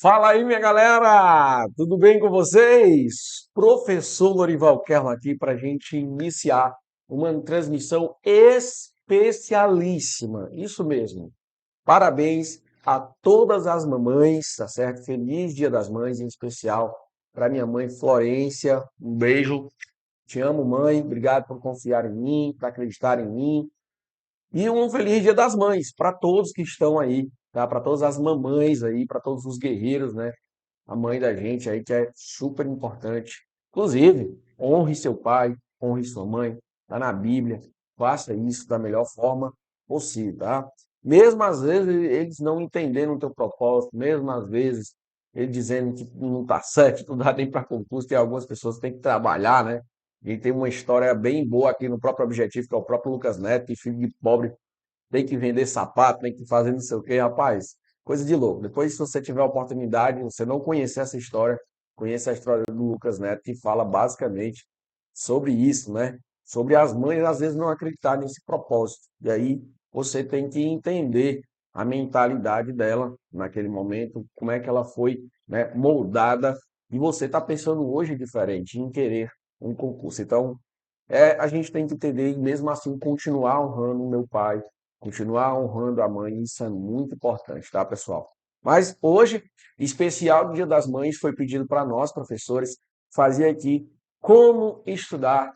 Fala aí, minha galera! Tudo bem com vocês? Professor Lorival Kerro aqui para a gente iniciar uma transmissão especialíssima. Isso mesmo. Parabéns a todas as mamães, tá certo? Feliz Dia das Mães, em especial para minha mãe Florência. Um beijo. Te amo, mãe. Obrigado por confiar em mim, por acreditar em mim. E um feliz Dia das Mães para todos que estão aí, tá? Para todas as mamães aí, para todos os guerreiros, né? A mãe da gente aí, que é super importante. Inclusive, honre seu pai, honre sua mãe, tá na Bíblia, faça isso da melhor forma possível, tá? Mesmo às vezes eles não entendendo o teu propósito, mesmo às vezes eles dizendo que não tá certo, não dá nem para concurso, tem algumas pessoas que têm que trabalhar, né? E tem uma história bem boa aqui no próprio Objetivo, que é o próprio Lucas Neto, que filho de pobre tem que vender sapato, tem que fazer não sei o quê, rapaz. Coisa de louco. Depois, se você tiver a oportunidade, você não conhecer essa história, conheça a história do Lucas Neto, que fala basicamente sobre isso, né? Sobre as mães, às vezes, não acreditar nesse propósito. E aí, você tem que entender a mentalidade dela naquele momento, como é que ela foi, né, moldada, e você está pensando hoje diferente, em querer um concurso. Então, a gente tem que entender e mesmo assim continuar honrando o meu pai, continuar honrando a mãe, isso é muito importante, tá, pessoal? Mas hoje, especial do Dia das Mães, foi pedido para nós, professores, fazer aqui como estudar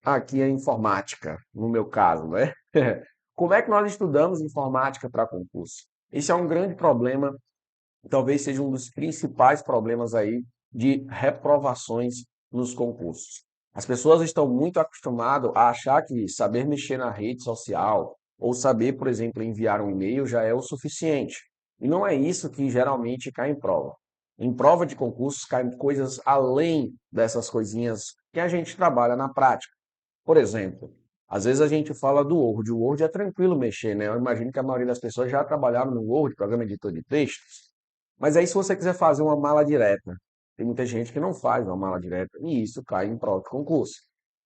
aqui a informática, no meu caso, né? Como é que nós estudamos informática para concurso? Esse é um grande problema, talvez seja um dos principais problemas aí de reprovações nos concursos. As pessoas estão muito acostumadas a achar que saber mexer na rede social ou saber, por exemplo, enviar um e-mail já é o suficiente. E não é isso que geralmente cai em prova. Em prova de concursos caem coisas além dessas coisinhas que a gente trabalha na prática. Por exemplo, às vezes a gente fala do Word. O Word é tranquilo mexer, né? Eu imagino que a maioria das pessoas já trabalharam no Word, programa editor de textos. Mas aí, se você quiser fazer uma mala direta, tem muita gente que não faz uma mala direta, e isso cai em prova de concurso.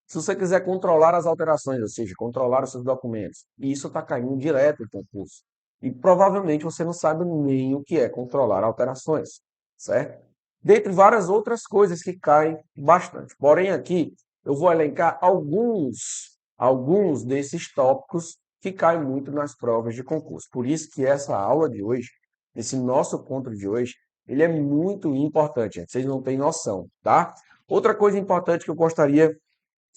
Se você quiser controlar as alterações, ou seja, controlar os seus documentos, isso está caindo direto em concurso. E provavelmente você não sabe nem o que é controlar alterações, certo? Dentre várias outras coisas que caem bastante. Porém, aqui eu vou elencar alguns desses tópicos que caem muito nas provas de concurso. Por isso que essa aula de hoje, esse nosso encontro de hoje, ele é muito importante, gente. Vocês não têm noção, tá? Outra coisa importante que eu gostaria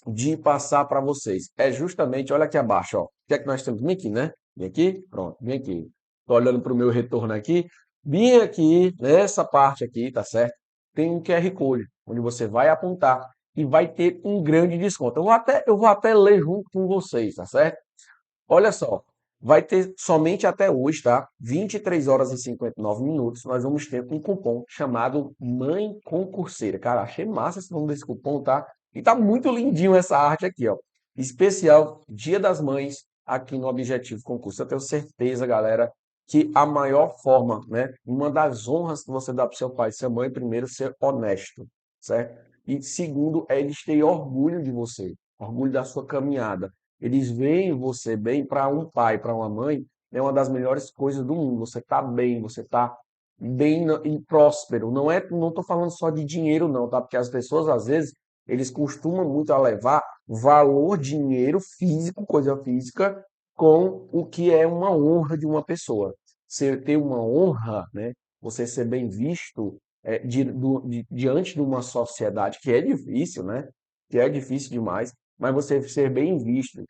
de passar para vocês é justamente, olha aqui abaixo, ó. O que é que nós temos? Vem aqui, né? Vem aqui, pronto, vem aqui. Estou olhando para o meu retorno aqui. Bem aqui, nessa parte aqui, tá certo? Tem um QR Code, onde você vai apontar e vai ter um grande desconto. Eu vou até ler junto com vocês, tá certo? Olha só, vai ter somente até hoje, tá? 23 horas e 59 minutos, nós vamos ter um cupom chamado Mãe Concurseira. Cara, achei massa esse nome desse cupom, tá? E tá muito lindinho essa arte aqui, ó. Especial Dia das Mães aqui no Objetivo Concurso. Eu tenho certeza, galera, que a maior forma, né? Uma das honras que você dá para seu pai e sua mãe, primeiro, ser honesto, certo? E segundo, é eles terem orgulho de você, orgulho da sua caminhada. Eles veem você bem. Para um pai, para uma mãe, é uma das melhores coisas do mundo. Você está bem, você está bem e próspero. Não estou falando só de dinheiro, não, tá? Porque as pessoas, às vezes, eles costumam muito a levar valor, dinheiro físico, coisa física, com o que é uma honra de uma pessoa. Você ter uma honra, né? Você ser bem visto diante de uma sociedade que é difícil, né? Que é difícil demais, mas você ser bem visto,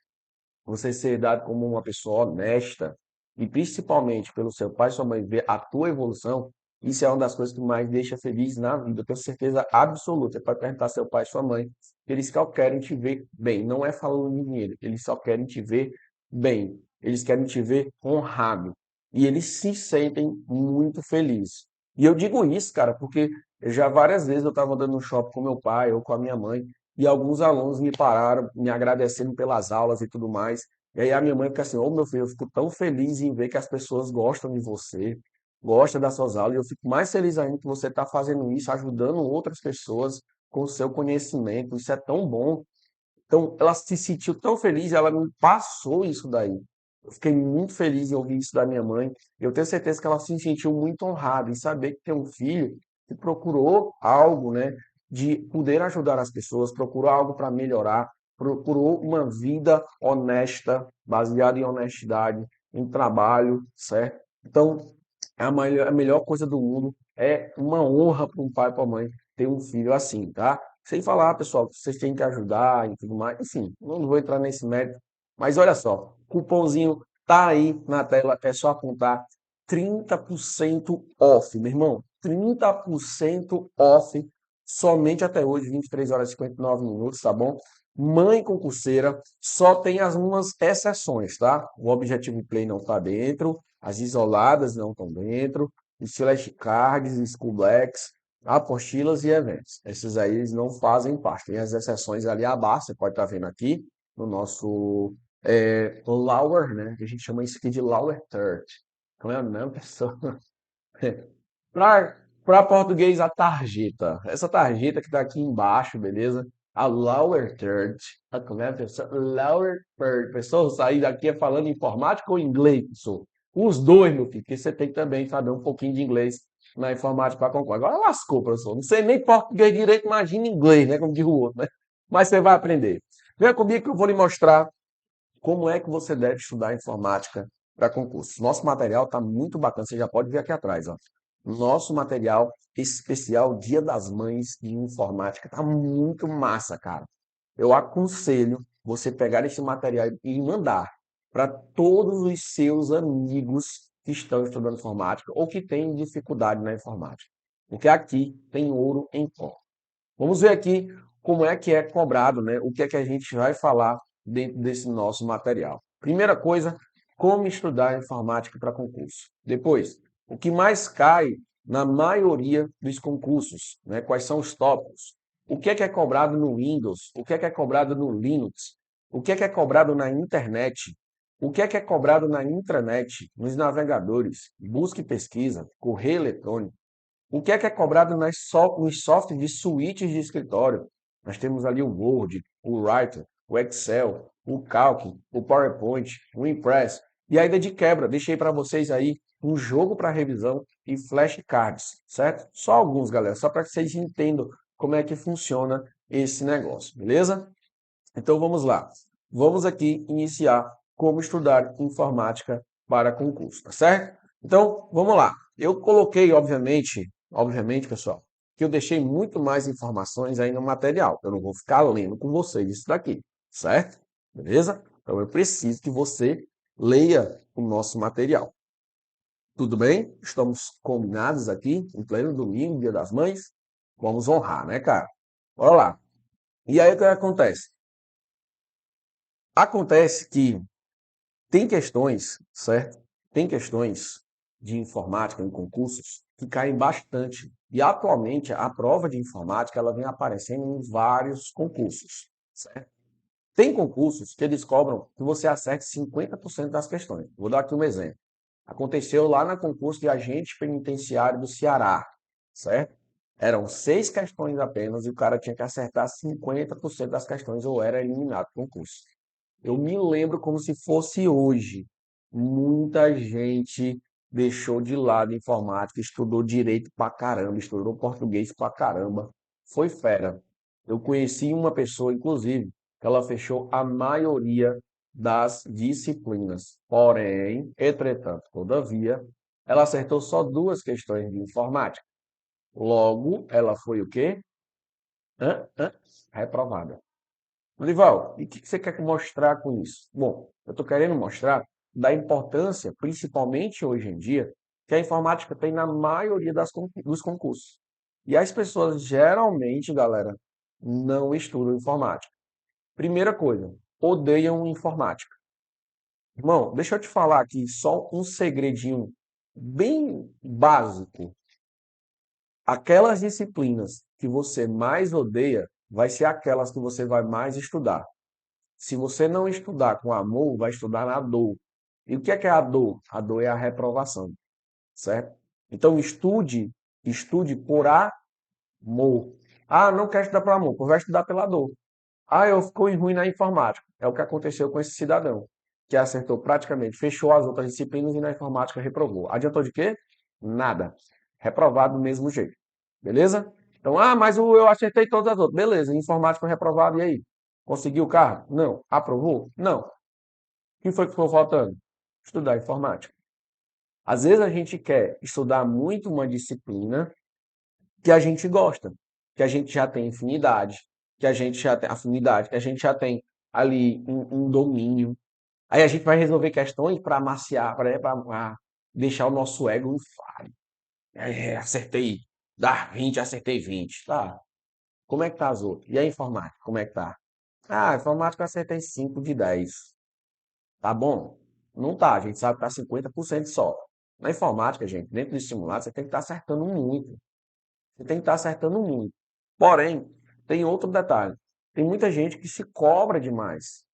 você ser dado como uma pessoa honesta, e principalmente pelo seu pai e sua mãe ver a tua evolução, isso é uma das coisas que mais deixa feliz na vida. Eu tenho certeza absoluta. Você pode perguntar ao seu pai e sua mãe, eles só querem te ver bem. Não é falando de dinheiro, eles só querem te ver bem. Eles querem te ver honrado. E eles se sentem muito felizes. E eu digo isso, cara, porque já várias vezes eu estava andando no shopping com meu pai ou com a minha mãe, e alguns alunos me pararam, me agradecendo pelas aulas e tudo mais. E aí a minha mãe fica assim, ô meu filho, eu fico tão feliz em ver que as pessoas gostam de você, gostam das suas aulas, e eu fico mais feliz ainda que você está fazendo isso, ajudando outras pessoas com o seu conhecimento, isso é tão bom. Então, ela se sentiu tão feliz, ela me passou isso daí. Eu fiquei muito feliz em ouvir isso da minha mãe. Eu tenho certeza que ela se sentiu muito honrada em saber que tem um filho que procurou algo, né, de poder ajudar as pessoas, procurou algo para melhorar, procurou uma vida honesta, baseada em honestidade, em trabalho, certo? Então, a melhor coisa do mundo é uma honra para um pai e para uma mãe ter um filho assim, tá? Sem falar, pessoal, que vocês têm que ajudar e tudo mais. Enfim, não vou entrar nesse mérito. Mas olha só, cupomzinho tá aí na tela, é só apontar 30% off, meu irmão. 30% off somente até hoje, 23 horas e 59 minutos, tá bom? Mãe concurseira, só tem algumas exceções, tá? O Objetivo Play não está dentro, as isoladas não estão dentro, os flashcards, School Blacks, apostilas e eventos. Esses aí eles não fazem parte. Tem as exceções ali abaixo, você pode estar vendo aqui no nosso lower, né? Que a gente chama isso aqui de lower third. Como é o nome, pessoal? Para português, a tarjeta. Essa tarjeta que está aqui embaixo, beleza? A lower third. Como é, pessoal? Lower third. Pessoal, sair daqui falando informática ou inglês, pessoal? Os dois, meu filho, porque você tem que também saber um pouquinho de inglês na informática para concluir. Agora lascou, professor. Não sei nem português direito, imagina inglês, né? Como diz o outro, né? Mas você vai aprender. Venha comigo que eu vou lhe mostrar como é que você deve estudar informática para concurso. Nosso material está muito bacana, você já pode ver aqui atrás, ó. Nosso material especial Dia das Mães de Informática está muito massa, cara. Eu aconselho você pegar esse material e mandar para todos os seus amigos que estão estudando informática ou que têm dificuldade na informática. Porque aqui tem ouro em pó. Vamos ver aqui como é cobrado, né? O que é que a gente vai falar dentro desse nosso material. Primeira coisa, como estudar informática para concurso. Depois, o que mais cai na maioria dos concursos, né? Quais são os tópicos? O que é cobrado no Windows? O que é cobrado no Linux? O que é cobrado na internet? O que é cobrado na intranet, nos navegadores, busca e pesquisa, correio eletrônico? O que é cobrado nos softwares de suítes de escritório? Nós temos ali o Word, o Writer, o Excel, o Calc, o PowerPoint, o Impress. E ainda de quebra, deixei para vocês aí um jogo para revisão e flashcards, certo? Só alguns, galera, só para que vocês entendam como é que funciona esse negócio, beleza? Então vamos lá. Vamos aqui iniciar como estudar informática para concurso, tá certo? Então, vamos lá. Eu coloquei, obviamente, pessoal, que eu deixei muito mais informações aí no material. Eu não vou ficar lendo com vocês isso daqui, certo? Beleza? Então eu preciso que você leia o nosso material. Tudo bem? Estamos combinados aqui, em pleno domingo, Dia das Mães. Vamos honrar, né, cara? Bora lá. E aí o que acontece? Acontece que tem questões, certo? Tem questões de informática em concursos que caem bastante. E atualmente a prova de informática ela vem aparecendo em vários concursos, certo? Tem concursos que eles cobram que você acerte 50% das questões. Vou dar aqui um exemplo. Aconteceu lá no concurso de agente penitenciário do Ceará, certo? Eram 6 questões apenas e o cara tinha que acertar 50% das questões ou era eliminado do concurso. Eu me lembro como se fosse hoje. Muita gente deixou de lado informática, estudou direito pra caramba, estudou português pra caramba. Foi fera. Eu conheci uma pessoa, inclusive, que ela fechou a maioria das disciplinas. Porém, entretanto, todavia, ela acertou só 2 questões de informática. Logo, ela foi o quê? Reprovada. Olival, e o que você quer mostrar com isso? Bom, eu estou querendo mostrar da importância, principalmente hoje em dia, que a informática tem na maioria dos concursos. E as pessoas geralmente, galera, não estudam informática. Primeira coisa, odeiam informática. Irmão, deixa eu te falar aqui só um segredinho bem básico. Aquelas disciplinas que você mais odeia, vai ser aquelas que você vai mais estudar. Se você não estudar com amor, vai estudar na dor. E o que é a dor? A dor é a reprovação, certo? Então estude por amor. Ah, não quero estudar por amor, pois vai estudar pela dor. Ah, eu fico ruim na informática. É o que aconteceu com esse cidadão. que acertou praticamente, fechou as outras disciplinas e na informática reprovou. Adiantou de quê? Nada. Reprovado do mesmo jeito. Beleza? Então, mas eu acertei todas as outras. Beleza, informática reprovado, e aí? Conseguiu o carro? Não. Aprovou? Não. O que foi que ficou faltando? Estudar informática. Às vezes a gente quer estudar muito uma disciplina que a gente gosta, que a gente já tem afinidade, que a gente já tem ali um domínio. Aí a gente vai resolver questões para amaciar, para deixar o nosso ego inflado. Acertei, dá 20, acertei 20. Tá. Como é que tá as outras? E a informática, como é que tá? A informática eu acertei 5 de 10. Tá bom? Não tá, a gente sabe que tá 50% só. Na informática, gente, dentro do simulado, você tem que estar acertando muito. Você tem que estar acertando muito. Porém, tem outro detalhe. Tem muita gente que se cobra demais.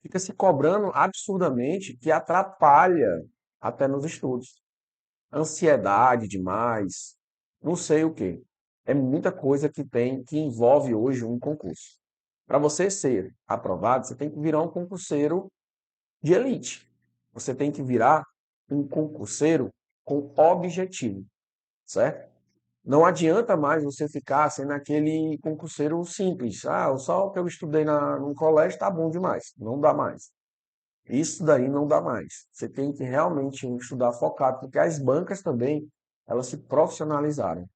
Fica se cobrando absurdamente, que atrapalha até nos estudos. Ansiedade demais, não sei o quê. É muita coisa que envolve hoje um concurso. Para você ser aprovado, você tem que virar um concurseiro de elite. Você tem que virar um concurseiro com objetivo, certo? Não adianta mais você ficar sendo aquele concurseiro simples. Só o que eu estudei no colégio está bom demais. Não dá mais. Isso daí não dá mais. Você tem que realmente estudar focado, porque as bancas também, elas se profissionalizaram.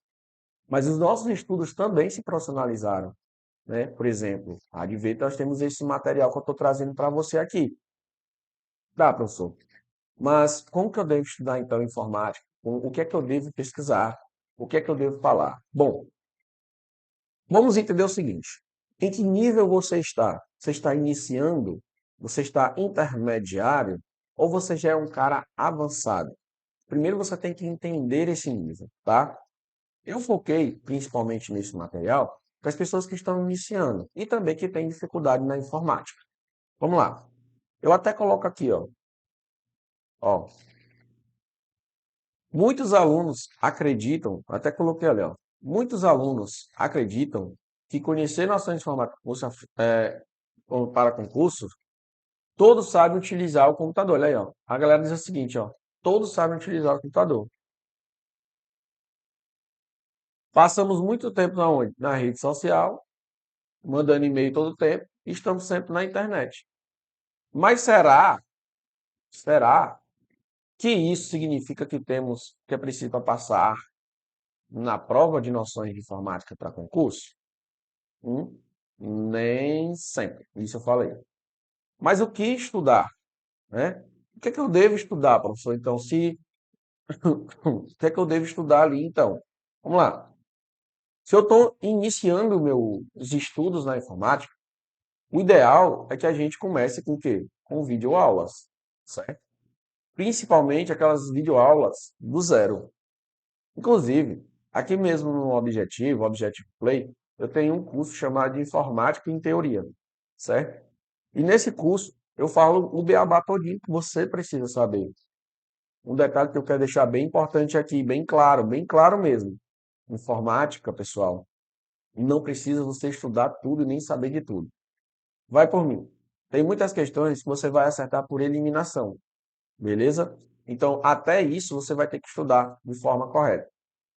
Mas os nossos estudos também se profissionalizaram, né? Por exemplo, a Advento, nós temos esse material que eu estou trazendo para você aqui. Tá, professor? Mas como que eu devo estudar, então, informática? O que é que eu devo pesquisar? O que é que eu devo falar? Bom, vamos entender o seguinte: em que nível você está? Você está iniciando? Você está intermediário? Ou você já é um cara avançado? Primeiro você tem que entender esse nível, tá? Eu foquei principalmente nesse material para as pessoas que estão iniciando e também que têm dificuldade na informática. Vamos lá. Eu até coloco aqui, ó. Muitos alunos acreditam, até coloquei ali, ó. Muitos alunos acreditam que conhecer noções de informática para concursos, todos sabem utilizar o computador. Olha aí, ó. A galera diz o seguinte, ó. Todos sabem utilizar o computador. Passamos muito tempo na onde? Na rede social, mandando e-mail todo o tempo, e estamos sempre na internet. Mas será que isso significa que é preciso para passar na prova de noções de informática para concurso? Nem sempre. Isso eu falei. Mas o que estudar, né? O que é que eu devo estudar, professor? Então, se o que é que eu devo estudar ali, então? Vamos lá. Se eu estou iniciando meus estudos na informática, o ideal é que a gente comece com o quê? Com videoaulas, certo? Principalmente aquelas videoaulas do zero. Inclusive, aqui mesmo no Objective Play, eu tenho um curso chamado de Informática em Teoria, certo? E nesse curso eu falo o beabá todinho que você precisa saber. Um detalhe que eu quero deixar bem importante aqui, bem claro mesmo. Informática, pessoal, não precisa você estudar tudo e nem saber de tudo. Vai por mim. Tem muitas questões que você vai acertar por eliminação, beleza? Então, até isso você vai ter que estudar de forma correta.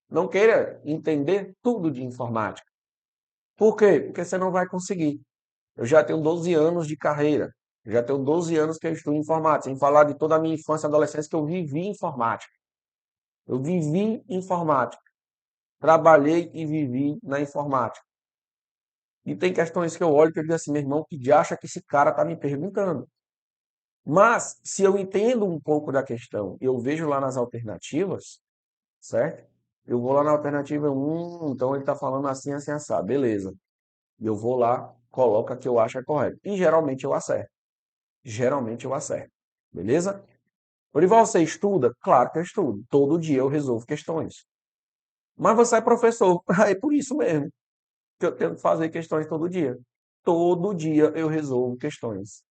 Não queira entender tudo de informática. Por quê? Porque você não vai conseguir. Eu já tenho 12 anos de carreira. Eu já tenho 12 anos que eu estudo informática, sem falar de toda a minha infância e adolescência que eu vivi informática. Eu vivi informática. Trabalhei e vivi na informática. E tem questões que eu olho e eu digo assim, meu irmão, que acha que esse cara está me perguntando? Mas, se eu entendo um pouco da questão, eu vejo lá nas alternativas, certo? Eu vou lá na alternativa então ele está falando assim, assim, assado. Beleza. Eu vou lá, coloco a que eu acho é correto. E geralmente eu acerto. Geralmente eu acerto. Beleza? Orival, você estuda? Claro que eu estudo. Todo dia eu resolvo questões. Mas você é professor. É por isso mesmo que eu tenho que fazer questões todo dia. Todo dia eu resolvo questões.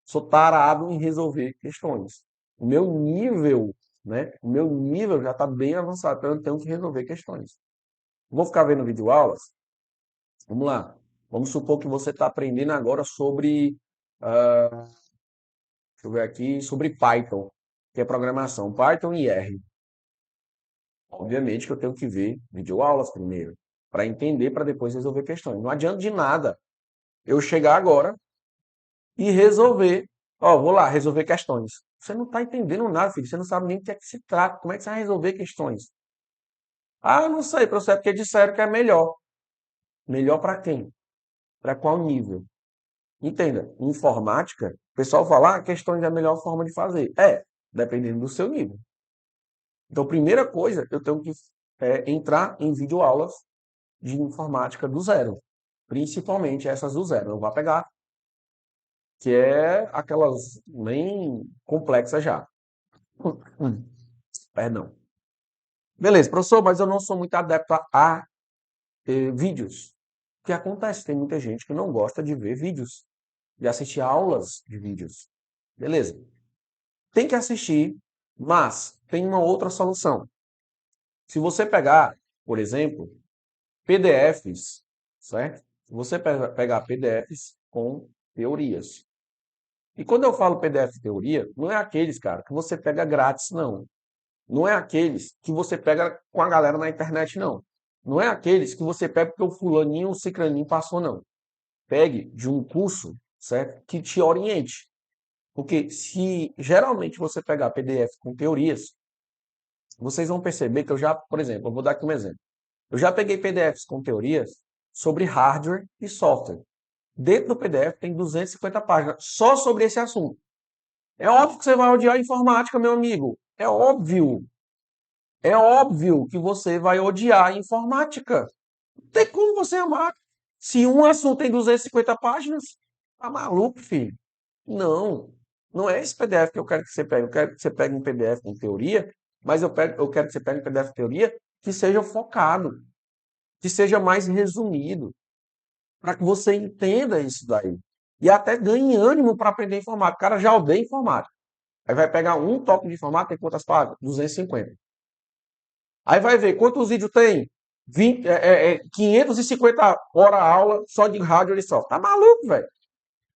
Sou tarado em resolver questões. O meu nível, né? O meu nível já está bem avançado, então eu tenho que resolver questões. Vou ficar vendo videoaulas? Vamos lá. Vamos supor que você está aprendendo agora sobre Deixa eu ver aqui sobre Python, que é programação, Python e R. Obviamente que eu tenho que ver videoaulas primeiro, para entender, para depois resolver questões. Não adianta de nada eu chegar agora e resolver. Ó, vou lá resolver questões. Você não está entendendo nada, filho. Você não sabe nem o que é que se trata. Como é que você vai resolver questões? Ah, não sei, professor, é porque disseram que é melhor. Melhor para quem? Para qual nível? Entenda, em informática, o pessoal fala, ah, questões é a melhor forma de fazer. É, dependendo do seu nível. Então, primeira coisa, eu tenho que entrar em videoaulas de informática do zero. Principalmente essas do zero. Não vou pegar, que é aquelas bem complexas já. Perdão. Beleza, professor, mas eu não sou muito adepto a vídeos. O que acontece? Tem muita gente que não gosta de ver vídeos, de assistir aulas de vídeos. Beleza. Tem que assistir, mas tem uma outra solução. Se você pegar, por exemplo, PDFs, certo? Se você pegar PDFs com teorias. E quando eu falo PDF teoria, não é aqueles, cara, que você pega grátis, não. Não é aqueles que você pega com a galera na internet, não. Não é aqueles que você pega porque o fulaninho ou o cicraninho passou, não. Pegue de um curso, certo? Que te oriente. Porque se geralmente você pegar PDF com teorias, vocês vão perceber que eu já, por exemplo, eu vou dar aqui um exemplo. Eu já peguei PDFs com teorias sobre hardware e software. Dentro do PDF tem 250 páginas só sobre esse assunto. É óbvio que você vai odiar a informática, meu amigo. É óbvio. É óbvio que você vai odiar a informática. Não tem como você amar. Se um assunto tem 250 páginas, tá maluco, filho? Não. Não é esse PDF que eu quero que você pegue. Eu quero que você pegue um PDF com teoria, mas eu quero que você pegue um PDF de teoria que seja focado, que seja mais resumido, para que você entenda isso daí. E até ganhe ânimo para aprender informática. O cara já odeia informática. Aí vai pegar um tópico de informática, tem quantas páginas? 250. Aí vai ver quantos vídeos tem? 550 horas aula só de rádio e software. Tá maluco, velho?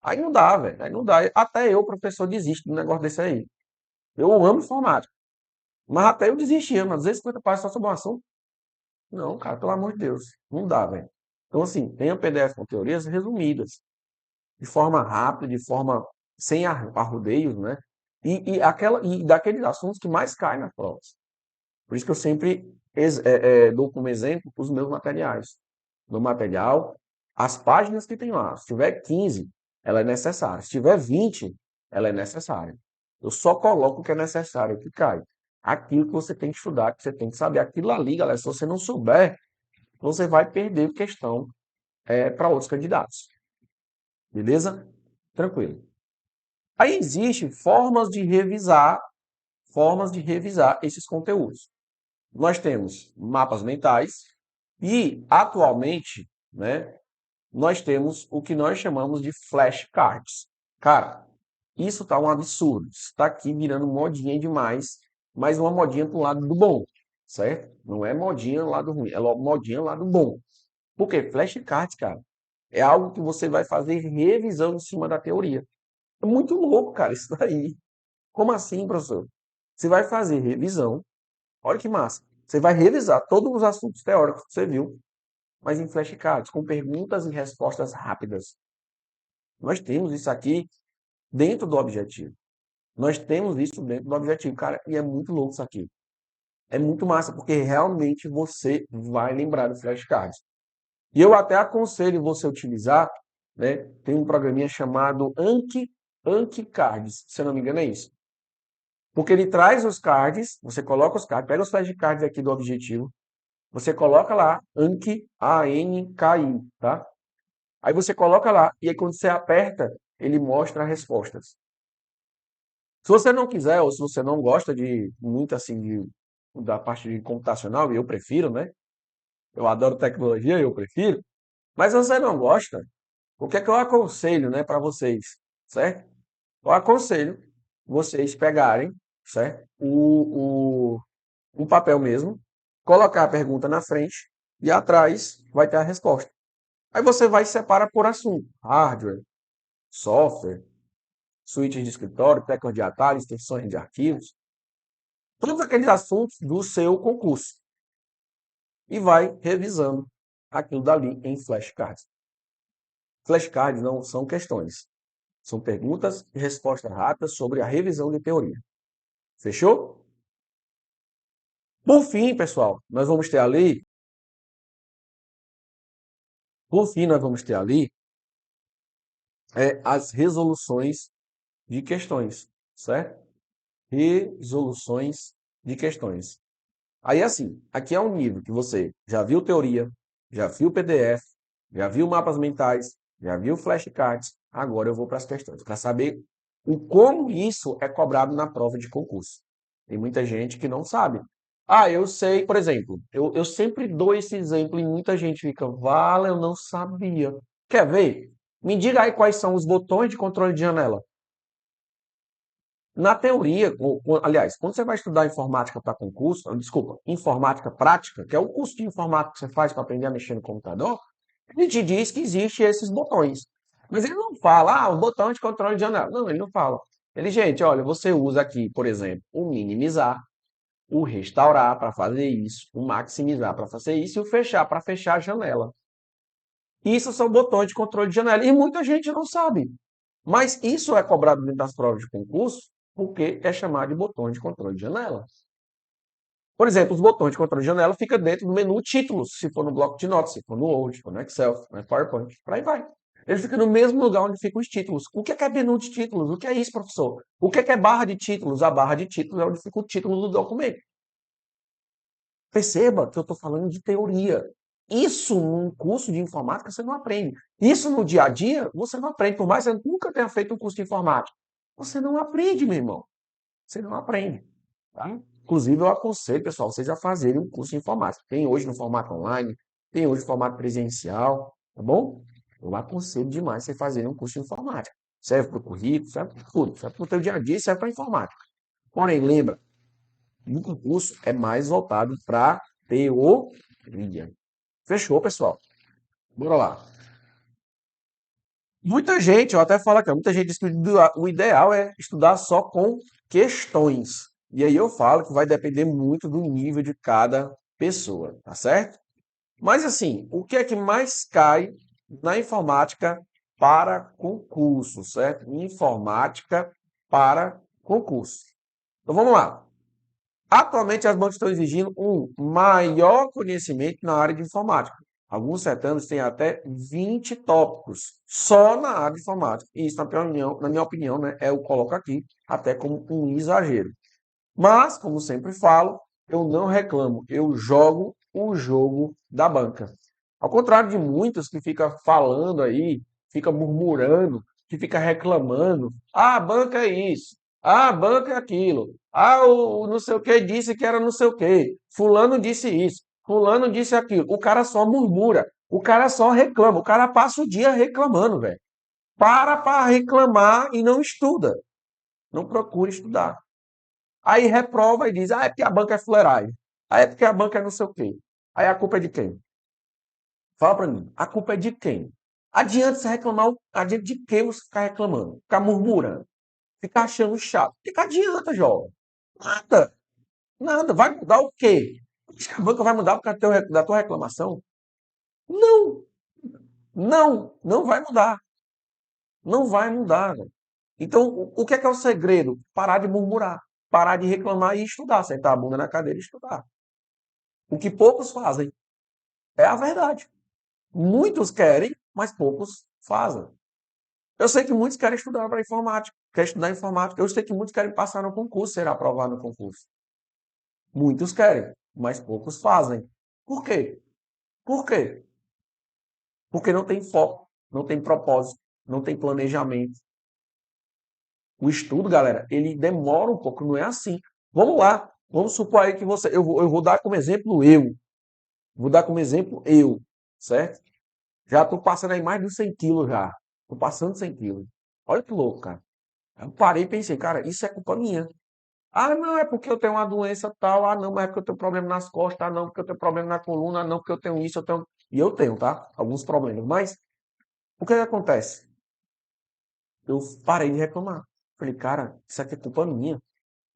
Aí não dá, velho. Aí não dá. Até eu, professor, desisto de um negócio desse aí. Eu amo informática. Mas até eu desisti, mas 250 páginas só sobre um assunto. Não, cara, pelo amor de Deus. Não dá, velho. Então, assim, tenha PDF com teorias resumidas, de forma rápida, de forma sem arrudeios, né? E daqueles assuntos que mais caem nas provas. Por isso que eu sempre dou como exemplo os meus materiais. No material, as páginas que tem lá. Se tiver 15, ela é necessária. Se tiver 20, ela é necessária. Eu só coloco o que é necessário, o que cai. Aquilo que você tem que estudar, que você tem que saber. Aquilo ali, galera, se você não souber, você vai perder questão para outros candidatos. Beleza? Tranquilo. Aí existem formas de revisar esses conteúdos. Nós temos mapas mentais e, atualmente, né, nós temos o que nós chamamos de flashcards. Cara, isso tá um absurdo. Está aqui virando modinha demais, mas uma modinha para o lado do bom, certo? Não é modinha do lado ruim, é modinha do lado bom. Por quê? Flashcards, cara, é algo que você vai fazer revisão em cima da teoria. É muito louco, cara, isso daí. Como assim, professor? Você vai fazer revisão. Olha que massa. Você vai revisar todos os assuntos teóricos que você viu, mas em flashcards, com perguntas e respostas rápidas. Nós temos isso aqui dentro do objetivo. Nós temos isso dentro do objetivo, cara, e é muito louco isso aqui. É muito massa, porque realmente você vai lembrar do flashcards. E eu até aconselho você utilizar, né? Tem um programinha chamado Anki Cards, se eu não me engano é isso. Porque ele traz os cards, você coloca os cards, pega os flashcards aqui do objetivo, você coloca lá, Anki, A-N-K-I, tá? Aí você coloca lá, e aí quando você aperta, ele mostra as respostas. Se você não quiser, ou se você não gosta de muito assim da parte de computacional, e eu prefiro, né? Eu adoro tecnologia, eu prefiro. Mas se você não gosta, o que é que eu aconselho, né, para vocês, certo? Eu aconselho vocês pegarem, certo? Um papel mesmo, colocar a pergunta na frente e atrás vai ter a resposta. Aí você vai separar por assunto: hardware, software, suítes de escritório, teclas de atalho, extensões de arquivos, todos aqueles assuntos do seu concurso. E vai revisando aquilo dali em flashcards. Flashcards não são questões, são perguntas e respostas rápidas sobre a revisão de teoria. Fechou? Por fim, pessoal, nós vamos ter ali as resoluções de questões, certo? Resoluções de questões. Aí, assim, aqui é um nível que você já viu teoria, já viu PDF, já viu mapas mentais, já viu flashcards. Agora eu vou para as questões, para saber o como isso é cobrado na prova de concurso. Tem muita gente que não sabe. Ah, eu sei, por exemplo, eu sempre dou esse exemplo e muita gente fica, vale, eu não sabia. Quer ver? Me diga aí quais são os botões de controle de janela. Na teoria, aliás, quando você vai estudar informática para concurso, desculpa, informática prática, que é o curso de informática que você faz para aprender a mexer no computador, ele te diz que existem esses botões. Mas ele não fala, o botão de controle de janela. Não, ele não fala. Ele, gente, olha, você usa aqui, por exemplo, o minimizar, o restaurar para fazer isso, o maximizar para fazer isso e o fechar para fechar a janela. Isso são botões de controle de janela. E muita gente não sabe. Mas isso é cobrado dentro das provas de concurso porque é chamado de botões de controle de janela. Por exemplo, os botões de controle de janela ficam dentro do menu títulos, se for no bloco de notas, se for no Word, se for no Excel, se for no PowerPoint, por aí vai. Ele fica no mesmo lugar onde ficam os títulos. O que é menu de títulos? O que é isso, professor? O que é barra de títulos? A barra de títulos é onde fica o título do documento. Perceba que eu estou falando de teoria. Isso num curso de informática você não aprende. Isso no dia a dia você não aprende. Por mais que você nunca tenha feito um curso de informática. Você não aprende, meu irmão. Você não aprende. Tá? Inclusive, eu aconselho, pessoal, vocês a fazerem um curso de informática. Tem hoje no formato online, tem hoje no formato presencial, tá bom? Eu aconselho demais vocês fazerem um curso de informática. Serve para o currículo, serve para tudo. Serve para o teu dia a dia, serve para a informática. Porém, lembra, o concurso é mais voltado para teoria. Fechou, pessoal? Bora lá. Muita gente, eu até falo aqui, muita gente diz que o ideal é estudar só com questões. E aí eu falo que vai depender muito do nível de cada pessoa, tá certo? Mas assim, o que é que mais cai na informática para concurso, certo? Informática para concurso. Então vamos lá. Atualmente, as bancas estão exigindo um maior conhecimento na área de informática. Alguns certames têm até 20 tópicos só na área de informática. E isso, na minha opinião, né, eu coloco aqui até como um exagero. Mas, como sempre falo, eu não reclamo, eu jogo o jogo da banca. Ao contrário de muitos que ficam falando aí, fica murmurando, que fica reclamando, a banca é isso, a banca é aquilo, o não sei o que disse que era não sei o que, fulano disse isso, fulano disse aquilo. O cara só murmura, o cara só reclama, o cara passa o dia reclamando, velho. Para reclamar e não estuda. Não procura estudar. Aí reprova e diz, é porque a banca é fuleiragem. Aí é porque a banca é não sei o quê. Aí a culpa é de quem? Fala pra mim, a culpa é de quem? Adianta você reclamar, adianta de quem você ficar reclamando, ficar murmurando, ficar achando chato. O que que adianta, jovem? Nada, nada. Vai mudar o quê? Acho que a banca vai mudar por causa da tua reclamação? Não, não vai mudar. Não vai mudar, velho. Então, o que é o segredo? Parar de murmurar, parar de reclamar e estudar, sentar a bunda na cadeira e estudar. O que poucos fazem. É a verdade. Muitos querem, mas poucos fazem. Eu sei que muitos querem estudar para informática, querem estudar informática. Eu sei que muitos querem passar no concurso, ser aprovado no concurso. Muitos querem, mas poucos fazem. Por quê? Por quê? Porque não tem foco, não tem propósito, não tem planejamento. O estudo, galera, ele demora um pouco, não é assim. Vamos lá, vamos supor aí que você. Eu vou dar como exemplo eu. Vou dar como exemplo eu, certo? Já estou passando aí mais de 100 quilos já. Estou passando 100 quilos. Olha que louco, cara. Eu parei e pensei, cara, isso é culpa minha. Ah, não, é porque eu tenho uma doença tal. Ah, não, mas é porque eu tenho problema nas costas. Ah, não, porque eu tenho problema na coluna. Ah, não, porque eu tenho isso, eu tenho. E eu tenho, tá? Alguns problemas. Mas o que que acontece? Eu parei de reclamar. Falei, cara, isso aqui é culpa minha.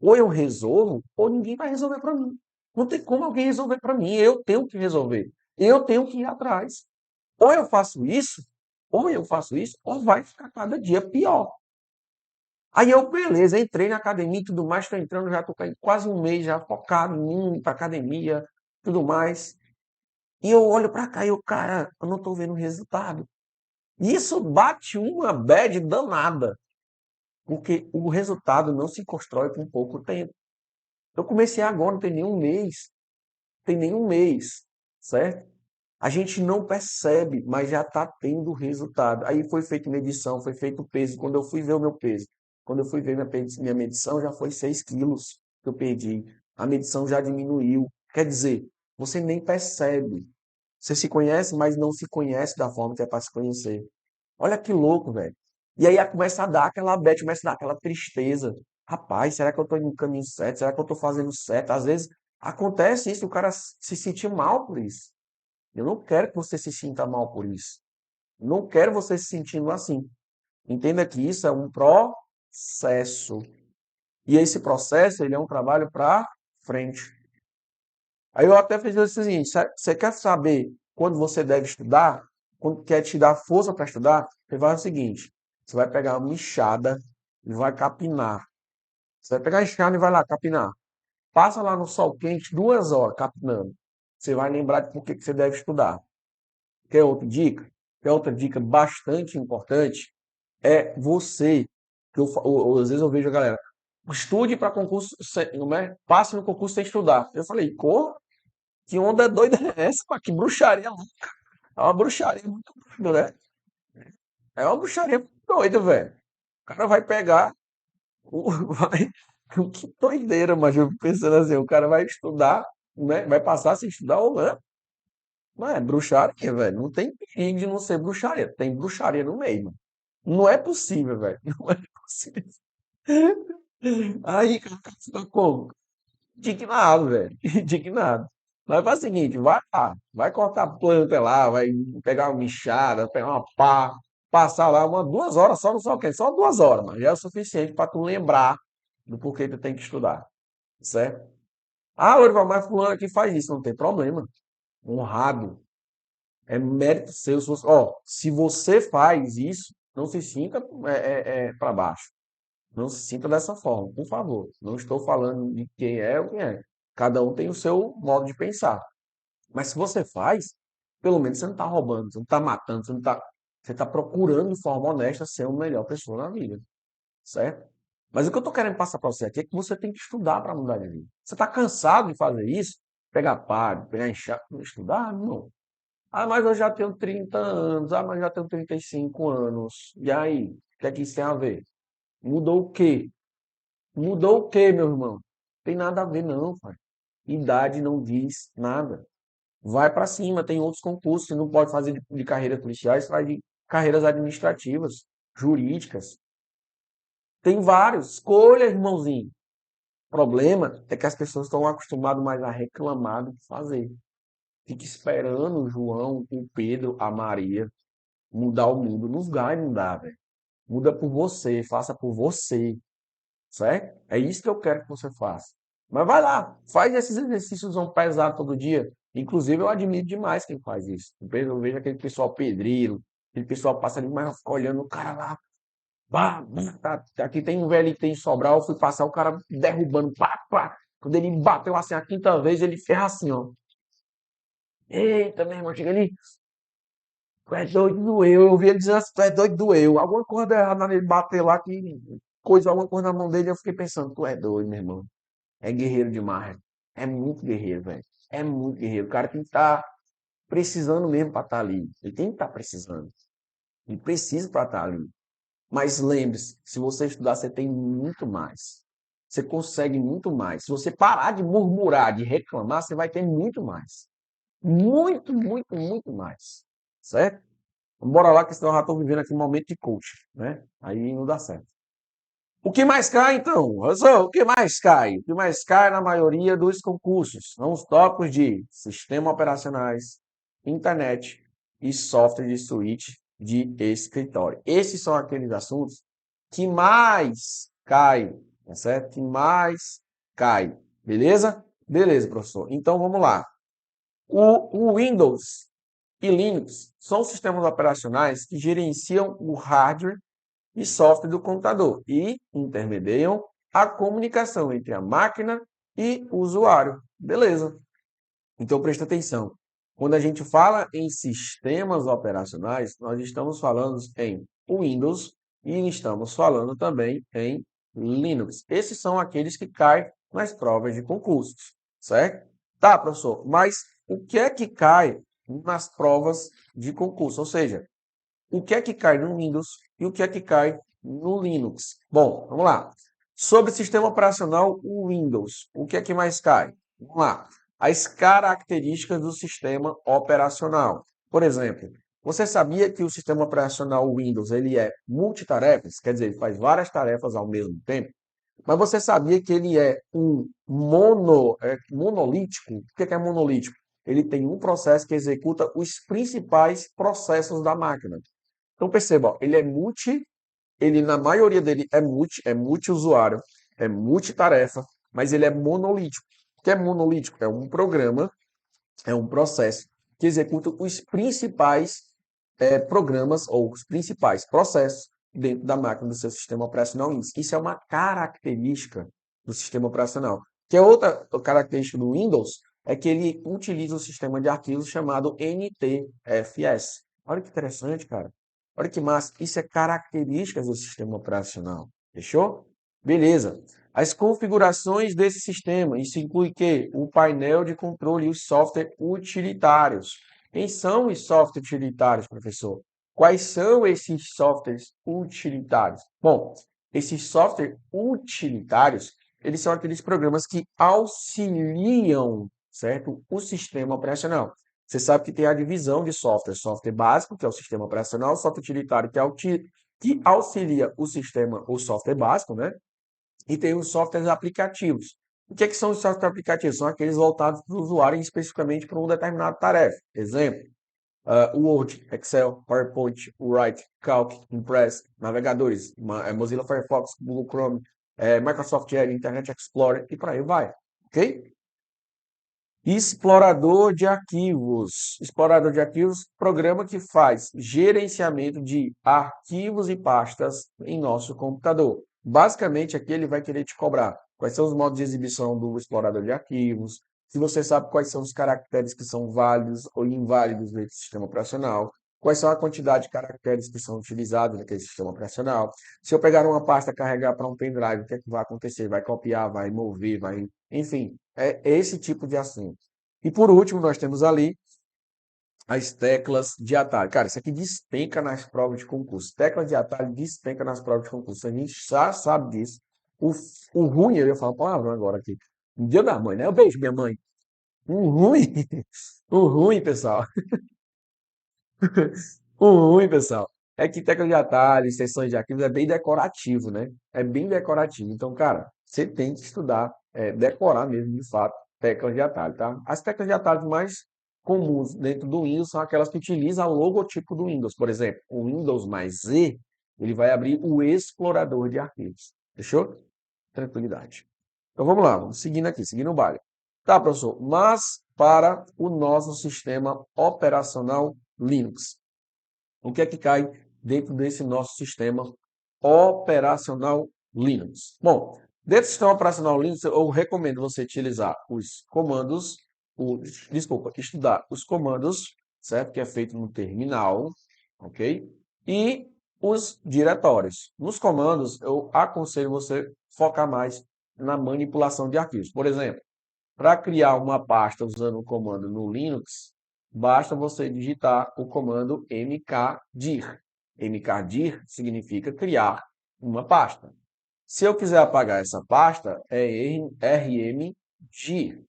Ou eu resolvo, ou ninguém vai resolver para mim. Não tem como alguém resolver para mim. Eu tenho que resolver. Eu tenho que ir atrás. Ou eu faço isso, ou eu faço isso, ou vai ficar cada dia pior. Aí eu, beleza, entrei na academia e tudo mais, estou entrando, já estou quase um mês já focado em ir para academia, tudo mais. E eu olho para cá e eu, cara, eu não estou vendo resultado. E isso bate uma bad danada, porque o resultado não se constrói com pouco tempo. Eu comecei agora, não tem nenhum mês, tem nenhum mês, certo? A gente não percebe, mas já está tendo resultado. Aí foi feita medição, foi feito o peso. Quando eu fui ver o meu peso, quando eu fui ver minha medição, já foi 6 quilos que eu perdi. A medição já diminuiu. Quer dizer, você nem percebe. Você se conhece, mas não se conhece da forma que é para se conhecer. Olha que louco, velho. E aí começa a dar aquela bad, começa a dar aquela tristeza. Rapaz, será que eu estou no caminho certo? Será que eu estou fazendo certo? Às vezes acontece isso, o cara se sentir mal por isso. Eu não quero que você se sinta mal por isso. Não quero você se sentindo assim. Entenda que isso é um processo. E esse processo, ele é um trabalho para frente. Aí eu até fiz o seguinte, você quer saber quando você deve estudar? Quando quer te dar força para estudar? Você vai o seguinte, você vai pegar uma enxada e vai capinar. Você vai pegar a enxada e vai lá capinar. Passa lá no sol quente 2 horas capinando. Você vai lembrar de por que você deve estudar. Quer outra dica? Quer outra dica bastante importante? É você, que às vezes eu vejo a galera, estude para concurso, não é? Passe no concurso sem estudar. Eu falei, porra, que onda doida é essa? Pá? Que bruxaria louca. É uma bruxaria muito doida, né? É uma bruxaria muito doida, velho. O cara vai pegar, vai, que doideira, mas eu fico pensando assim, o cara vai estudar, né? Vai passar sem estudar ou não. Não é bruxaria, velho. Não tem perigo de não ser bruxaria. Tem bruxaria no meio, mano. Não é possível, velho. Não é possível. Aí, cara, você tá como? Indignado, velho. Indignado. Mas faz o seguinte, vai lá, vai cortar a planta lá, vai pegar uma mixada, pegar uma pá, passar lá 2 horas só no sol quente, só 2 horas, mas já é o suficiente para tu lembrar do porquê tu tem que estudar, certo? Ah, Lorival, mas fulano aqui faz isso, não tem problema. Honrado, é mérito seu. Se você faz isso, não se sinta para baixo. Não se sinta dessa forma, por favor. Não estou falando de quem é ou quem é. Cada um tem o seu modo de pensar. Mas se você faz, pelo menos você não está roubando, você não está matando, você está procurando de forma honesta ser uma melhor pessoa na vida, certo? Mas o que eu estou querendo passar para você aqui é que você tem que estudar para mudar de vida. Você está cansado de fazer isso? Pegar páreo, pegar enxada, estudar? Não. Ah, mas eu já tenho 30 anos. Ah, mas eu já tenho 35 anos. E aí? O que é que isso tem a ver? Mudou o quê? Mudou o quê, meu irmão? Tem nada a ver, não, pai. Idade não diz nada. Vai para cima, tem outros concursos. Você não pode fazer de carreiras policiais, faz de carreiras administrativas, jurídicas. Tem vários. Escolha, irmãozinho. O problema é que as pessoas estão acostumadas mais a reclamar do que fazer. Fica esperando o João, o Pedro, a Maria mudar o mundo. Não vai mudar, velho. Muda por você, faça por você, certo? É isso que eu quero que você faça. Mas vai lá, faz esses exercícios pesados todo dia. Inclusive, eu admiro demais quem faz isso. Eu vejo aquele pessoal pedreiro, aquele pessoal passa ali, mas fica olhando o cara lá. Pá, pá, aqui tem um velho que tem Sobral, eu fui passar o cara derrubando, pá, pá. Quando ele bateu assim a quinta vez, ele ferra assim, ó. Eita, meu irmão, chega ali. Tu é doido, doeu. Eu ouvi ele dizendo assim, tu é doido, doeu. Alguma coisa deu errado nele bater lá, que coisa, alguma coisa na mão dele. Eu fiquei pensando, tu é doido, meu irmão. É guerreiro demais. É muito guerreiro, velho. É muito guerreiro. O cara tem que estar precisando mesmo para estar ali. Ele tem que estar precisando. Ele precisa para estar ali. Mas lembre-se, se você estudar, você tem muito mais. Você consegue muito mais. Se você parar de murmurar, de reclamar, você vai ter muito mais. Muito, muito, muito mais. Certo? Bora lá, que senão eu já estou vivendo aqui um momento de coach, né? Aí não dá certo. O que mais cai, então? O que mais cai? O que mais cai na maioria dos concursos são os tópicos de sistema operacionais, internet e software de suíte de escritório. Esses são aqueles assuntos que mais cai, tá certo? Que mais cai, beleza? Beleza, professor. Então, vamos lá. O Windows e Linux são sistemas operacionais que gerenciam o hardware e software do computador e intermediam a comunicação entre a máquina e o usuário. Beleza. Então presta atenção. Quando a gente fala em sistemas operacionais, nós estamos falando em Windows e estamos falando também em Linux. Esses são aqueles que caem nas provas de concursos, certo? Tá, professor, mas o que é que cai nas provas de concurso? Ou seja, o que é que cai no Windows e o que é que cai no Linux? Bom, vamos lá. Sobre o sistema operacional o Windows, o que é que mais cai? Vamos lá. As características do sistema operacional. Por exemplo, você sabia que o sistema operacional Windows ele é multitarefas? Quer dizer, ele faz várias tarefas ao mesmo tempo? Mas você sabia que ele é um monolítico? O que é monolítico? Ele tem um processo que executa os principais processos da máquina. Então perceba, ó, ele na maioria dele é multiusuário, é multitarefa, mas ele é monolítico. O que é monolítico? É um programa, é um processo que executa os principais programas ou os principais processos dentro da máquina do seu sistema operacional Windows. Isso é uma característica do sistema operacional. Que é outra característica do Windows é que ele utiliza um sistema de arquivos chamado NTFS. Olha que interessante, cara. Olha que massa. Isso é características do sistema operacional. Fechou? Beleza. As configurações desse sistema, isso inclui que o painel de controle e os softwares utilitários. Quem são os softwares utilitários, professor? Quais são esses softwares utilitários? Bom, esses softwares utilitários, eles são aqueles programas que auxiliam, certo, o sistema operacional. Você sabe que tem a divisão de software, software básico, que é o sistema operacional, software utilitário, que auxilia o sistema, o software básico, né? E tem os softwares aplicativos. O que são os softwares aplicativos? São aqueles voltados para o usuário especificamente para uma determinada tarefa. Exemplo, Word, Excel, PowerPoint, Write, Calc, Impress, navegadores, Mozilla Firefox, Google Chrome, Microsoft Edge, Internet Explorer e por aí vai. Ok? Explorador de arquivos. Explorador de arquivos, programa que faz gerenciamento de arquivos e pastas em nosso computador. Basicamente, aqui ele vai querer te cobrar quais são os modos de exibição do explorador de arquivos, se você sabe quais são os caracteres que são válidos ou inválidos desse sistema operacional, quais são a quantidade de caracteres que são utilizados naquele sistema operacional. Se eu pegar uma pasta e carregar para um pendrive, o que é que vai acontecer? Vai copiar, vai mover, vai... Enfim, é esse tipo de assunto. E por último, nós temos ali as teclas de atalho. Cara, isso aqui despenca nas provas de concurso. Tecla de atalho despenca nas provas de concurso. A gente já sabe disso. O, o ruim, eu ia falar palavrão agora aqui. No dia da mãe, né? Eu beijo minha mãe. O ruim, o ruim, pessoal. O ruim, pessoal, é que tecla de atalho, extensões de arquivos é bem decorativo, né? É bem decorativo. Então, cara, você tem que estudar, decorar mesmo, de fato, teclas de atalho, tá? As teclas de atalho mais comuns dentro do Windows são aquelas que utilizam o logotipo do Windows. Por exemplo, o Windows mais Z, ele vai abrir o explorador de arquivos. Fechou? Tranquilidade. Então vamos lá, vamos seguindo aqui, seguindo o baile. Tá, professor, mas para o nosso sistema operacional Linux. O que é que cai dentro desse nosso sistema operacional Linux? Bom, dentro do sistema operacional Linux, eu recomendo você utilizar os comandos, estudar os comandos, certo? Que é feito no terminal, ok? E os diretórios. Nos comandos, eu aconselho você focar mais na manipulação de arquivos. Por exemplo, para criar uma pasta usando o comando no Linux, basta você digitar o comando mkdir. Mkdir significa criar uma pasta. Se eu quiser apagar essa pasta, é rmdir,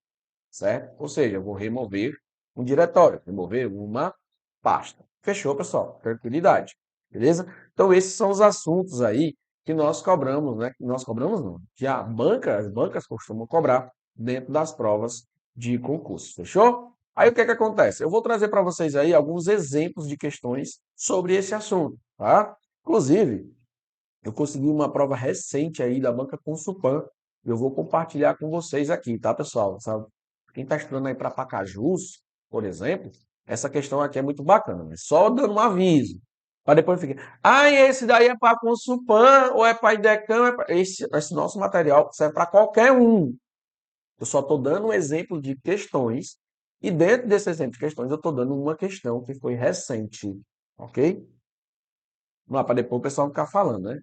certo? Ou seja, eu vou remover um diretório, remover uma pasta. Fechou, pessoal? Tranquilidade. Beleza? Então, esses são os assuntos aí que nós cobramos, né? Que nós cobramos não, que as bancas costumam cobrar dentro das provas de concurso. Fechou? Aí o que é que acontece? Eu vou trazer para vocês aí alguns exemplos de questões sobre esse assunto, tá? Inclusive, Eu consegui uma prova recente aí da banca Consulpan. Eu vou compartilhar com vocês aqui, tá, pessoal? Sabe? Quem está estudando aí para Pacajus, por exemplo, essa questão aqui é muito bacana, né? Só dando um aviso. Para depois ficar, esse daí é para Consulpan ou é para IDECAM? Esse nosso material serve para qualquer um. Eu só estou dando um exemplo de questões e dentro desse exemplo de questões eu estou dando uma questão que foi recente, ok? Vamos lá, para depois o pessoal ficar falando, né?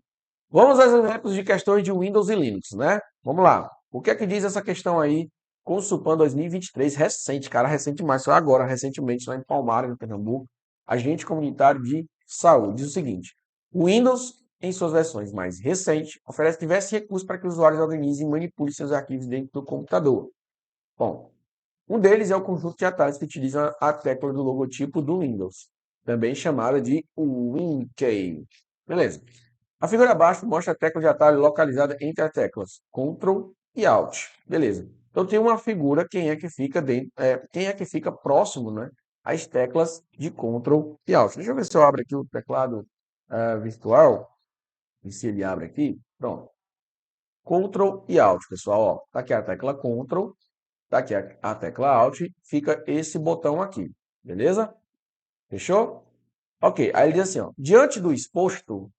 Vamos aos exemplos de questões de Windows e Linux, né? Vamos lá. O que é que diz essa questão aí com o Supan 2023? Recente, cara, recente demais. Foi agora, recentemente, lá em Palmares, em Pernambuco. Agente comunitário de saúde. Diz o seguinte: o Windows, em suas versões mais recentes, oferece diversos recursos para que os usuários organizem e manipulem seus arquivos dentro do computador. Bom, um deles é o conjunto de atalhos que utiliza a tecla do logotipo do Windows, também chamada de WinKey. Beleza. A figura abaixo mostra a tecla de atalho localizada entre as teclas Ctrl e Alt. Beleza. Então tem uma figura, quem é que fica dentro, quem é que fica próximo, né, às teclas de Ctrl e Alt. Deixa eu ver se eu abro aqui o teclado virtual, e se ele abre aqui. Pronto. Ctrl e Alt, pessoal. Ó, tá aqui a tecla Ctrl, tá aqui a tecla Alt, fica esse botão aqui. Beleza? Fechou? Ok. Aí ele diz assim, ó, diante do exposto,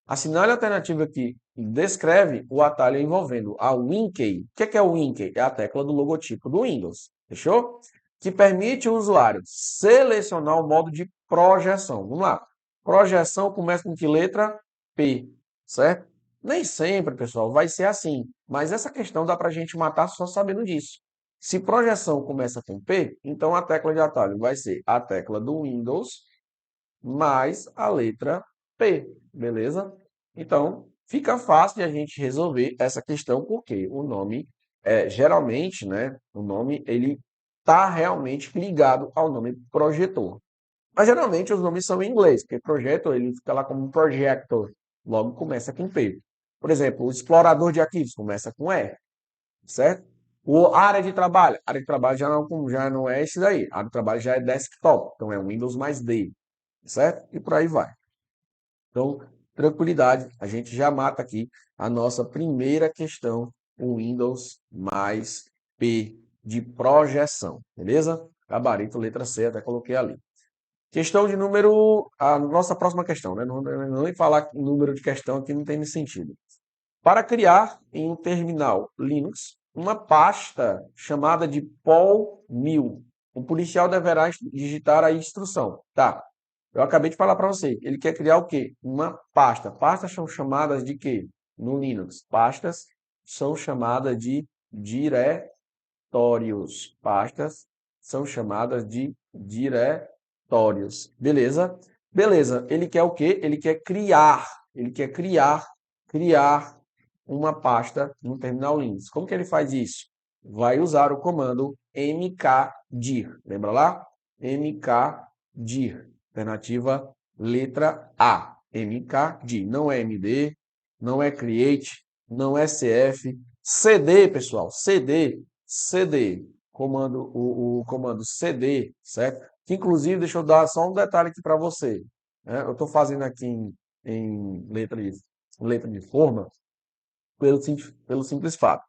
assinale a alternativa que descreve o atalho envolvendo a WinKey. O que é o WinKey? É a tecla do logotipo do Windows. Fechou? Que permite o usuário selecionar o modo de projeção. Vamos lá. Projeção começa com que letra? P, certo? Nem sempre, pessoal, vai ser assim. Mas essa questão dá para a gente matar só sabendo disso. Se projeção começa com P, então a tecla de atalho vai ser a tecla do Windows mais a letra P, beleza? Então, fica fácil de a gente resolver essa questão, porque o nome, geralmente, né, o nome, ele está realmente ligado ao nome projetor. Mas, geralmente, os nomes são em inglês, porque projetor, ele fica lá como projector, logo começa com P. Por exemplo, o explorador de arquivos começa com E, certo? O área de trabalho já não é esse daí. A área de trabalho já é desktop, então é Windows mais D, certo? E por aí vai. Então, tranquilidade, a gente já mata aqui a nossa primeira questão, o Windows mais P de projeção, beleza? Gabarito, letra C, até coloquei ali. Questão de número, a nossa próxima questão, né? Não nem falar número de questão aqui não tem sentido. Para criar em um terminal Linux uma pasta chamada de POL1000, o policial deverá digitar a instrução. Tá, eu acabei de falar para você. Ele quer criar o quê? Uma pasta. Pastas são chamadas de quê? No Linux. Pastas são chamadas de diretórios. Pastas são chamadas de diretórios. Beleza? Beleza. Ele quer o quê? Ele quer criar. Ele quer criar uma pasta no terminal Linux. Como que ele faz isso? Vai usar o comando mkdir. Lembra lá? mkdir. Alternativa letra A. mkdir. Não é md, não é create, não é cf. cd, pessoal. cd. O comando cd, certo? Que inclusive, deixa eu dar só um detalhe aqui para você, né? Eu estou fazendo aqui em letra de forma, pelo simples fato.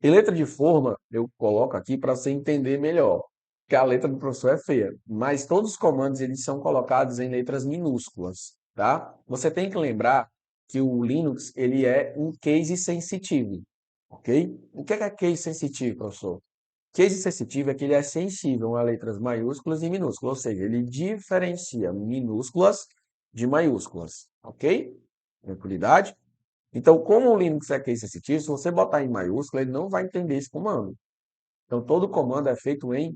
Em letra de forma, eu coloco aqui para você entender melhor, que a letra do professor é feia, mas todos os comandos eles são colocados em letras minúsculas, tá? Você tem que lembrar que o Linux ele é um case sensitivo, ok? O que é case sensitivo, professor? Case sensitivo é que ele é sensível a letras maiúsculas e minúsculas, ou seja, ele diferencia minúsculas de maiúsculas, ok? Tranquilidade? Então, como o Linux é case sensitivo, se você botar em maiúsculo, ele não vai entender esse comando. Então, todo comando é feito em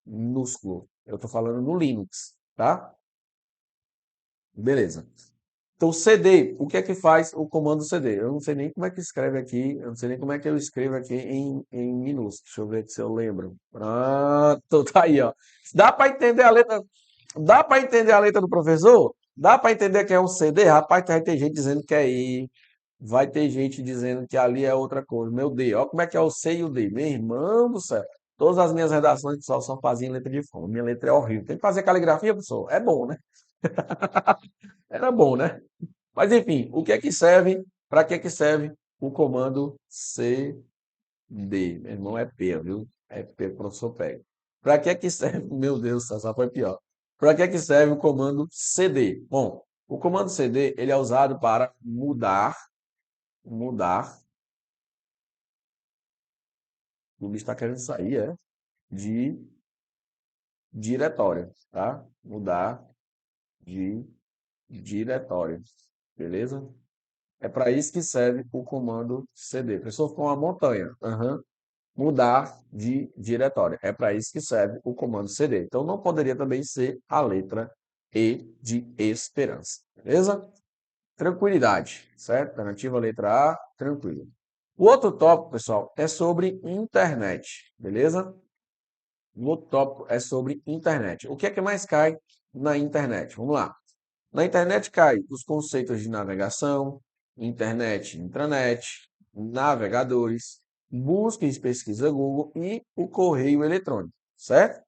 minúsculo. Eu estou falando no Linux, tá? Beleza. Então, CD, o que é que faz o comando CD? Eu não sei nem como é que escreve aqui, eu não sei nem como é que eu escrevo aqui em minúsculo. Deixa eu ver se eu lembro. Pronto, tá aí, ó. Dá para entender a letra? Dá para entender a letra do professor? Dá para entender que é um CD? Rapaz, vai ter gente dizendo que é I. Vai ter gente dizendo que ali é outra coisa. Meu Deus, olha como é que é o C e o D. Meu irmão do céu. Todas as minhas redações, pessoal, só faziam letra de forma. Minha letra é horrível. Tem que fazer caligrafia, pessoal? É bom, né? Era bom, né? Mas enfim, o que é que serve? Para que é que serve o comando CD? Meu irmão é P, viu? É P, professor pega. Para que é que serve? Meu Deus, essa foi pior. Para que é que serve o comando CD? Bom, o comando CD ele é usado para mudar, o bicho está querendo sair, de diretório, tá? Mudar de diretório, beleza? É para isso que serve o comando CD. A pessoa ficou uma montanha. Aham. Mudar de diretório. É para isso que serve o comando CD. Então não poderia também ser a letra E de esperança. Beleza? Tranquilidade, certo? Alternativa letra A, tranquilo. O outro tópico, pessoal, é sobre internet, beleza? O outro tópico é sobre internet. O que é que mais cai na internet? Vamos lá. Na internet cai os conceitos de navegação, internet, intranet, navegadores, busca e pesquisa Google e o correio eletrônico, certo?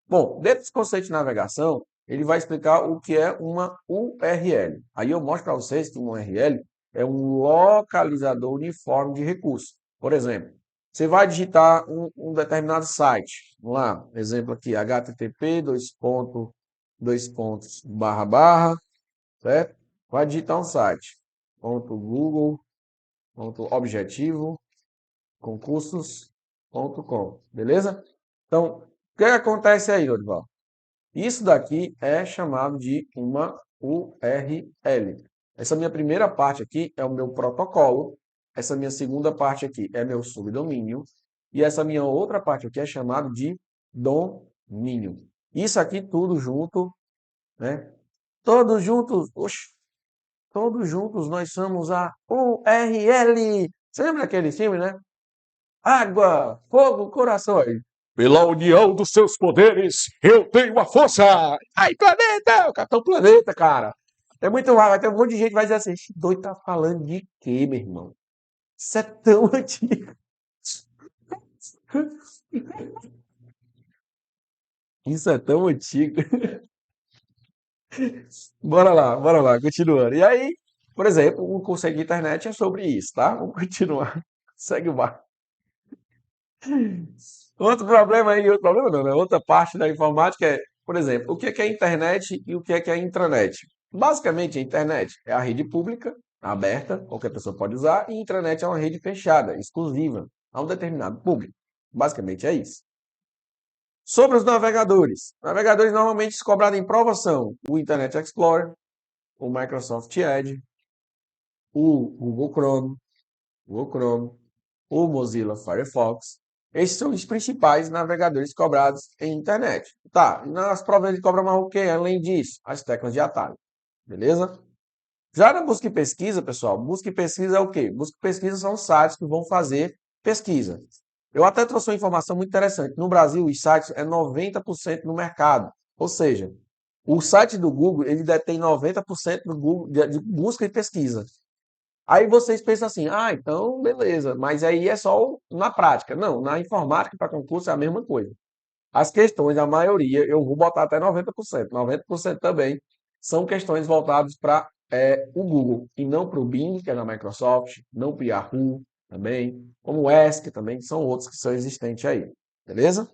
Bom, dentro dos conceitos de navegação, ele vai explicar o que é uma URL. Aí eu mostro para vocês que uma URL é um localizador uniforme de recursos. Por exemplo, você vai digitar um determinado site. Vamos lá, exemplo aqui, http dois pontos, barra, barra, certo? Vai digitar um site. Ponto Google, ponto objetivo, concursos.com, beleza? Então, o que acontece aí, Dorival? Isso daqui é chamado de uma URL. Essa minha primeira parte aqui é o meu protocolo. Essa minha segunda parte aqui é meu subdomínio. E essa minha outra parte aqui é chamado de domínio. Isso aqui tudo junto, né? Todos juntos, oxe, todos juntos nós somos a URL. Você lembra daquele filme, né? Água, fogo, coração. Pela união dos seus poderes, eu tenho a força. Ai, planeta! O Capitão Planeta, cara. É muito raro. Vai ter um monte de gente que vai dizer assim: esse doido tá falando de quê, meu irmão? Isso é tão antigo. Isso é tão antigo. Bora lá, continuando. E aí, por exemplo, o conceito de internet é sobre isso, tá? Vamos continuar. Segue o barco. Outro problema não, né? Outra parte da informática é, por exemplo, o que é internet e o que é intranet. Basicamente, a internet é a rede pública, aberta, qualquer pessoa pode usar, e a intranet é uma rede fechada, exclusiva, a um determinado público. Basicamente é isso. Sobre os navegadores. Navegadores normalmente cobrados em prova são o Internet Explorer, o Microsoft Edge, o Google Chrome, o Mozilla Firefox. Esses são os principais navegadores cobrados em internet. Tá, nas provas ele cobra mais o quê? Além disso, as teclas de atalho. Beleza? Já na busca e pesquisa, pessoal, busca e pesquisa é o quê? Busca e pesquisa são sites que vão fazer pesquisa. Eu até trouxe uma informação muito interessante. No Brasil, os sites é 90% no mercado. Ou seja, o site do Google, ele detém 90% do Google de busca e pesquisa. Aí vocês pensam assim, ah, então beleza, mas aí é só na prática. Não, na informática para concurso é a mesma coisa. As questões, a maioria, eu vou botar até 90%. 90% também são questões voltadas para o Google e não para o Bing, que é da Microsoft, não para o Yahoo também, como o ESC também, que são outros que são existentes aí. Beleza?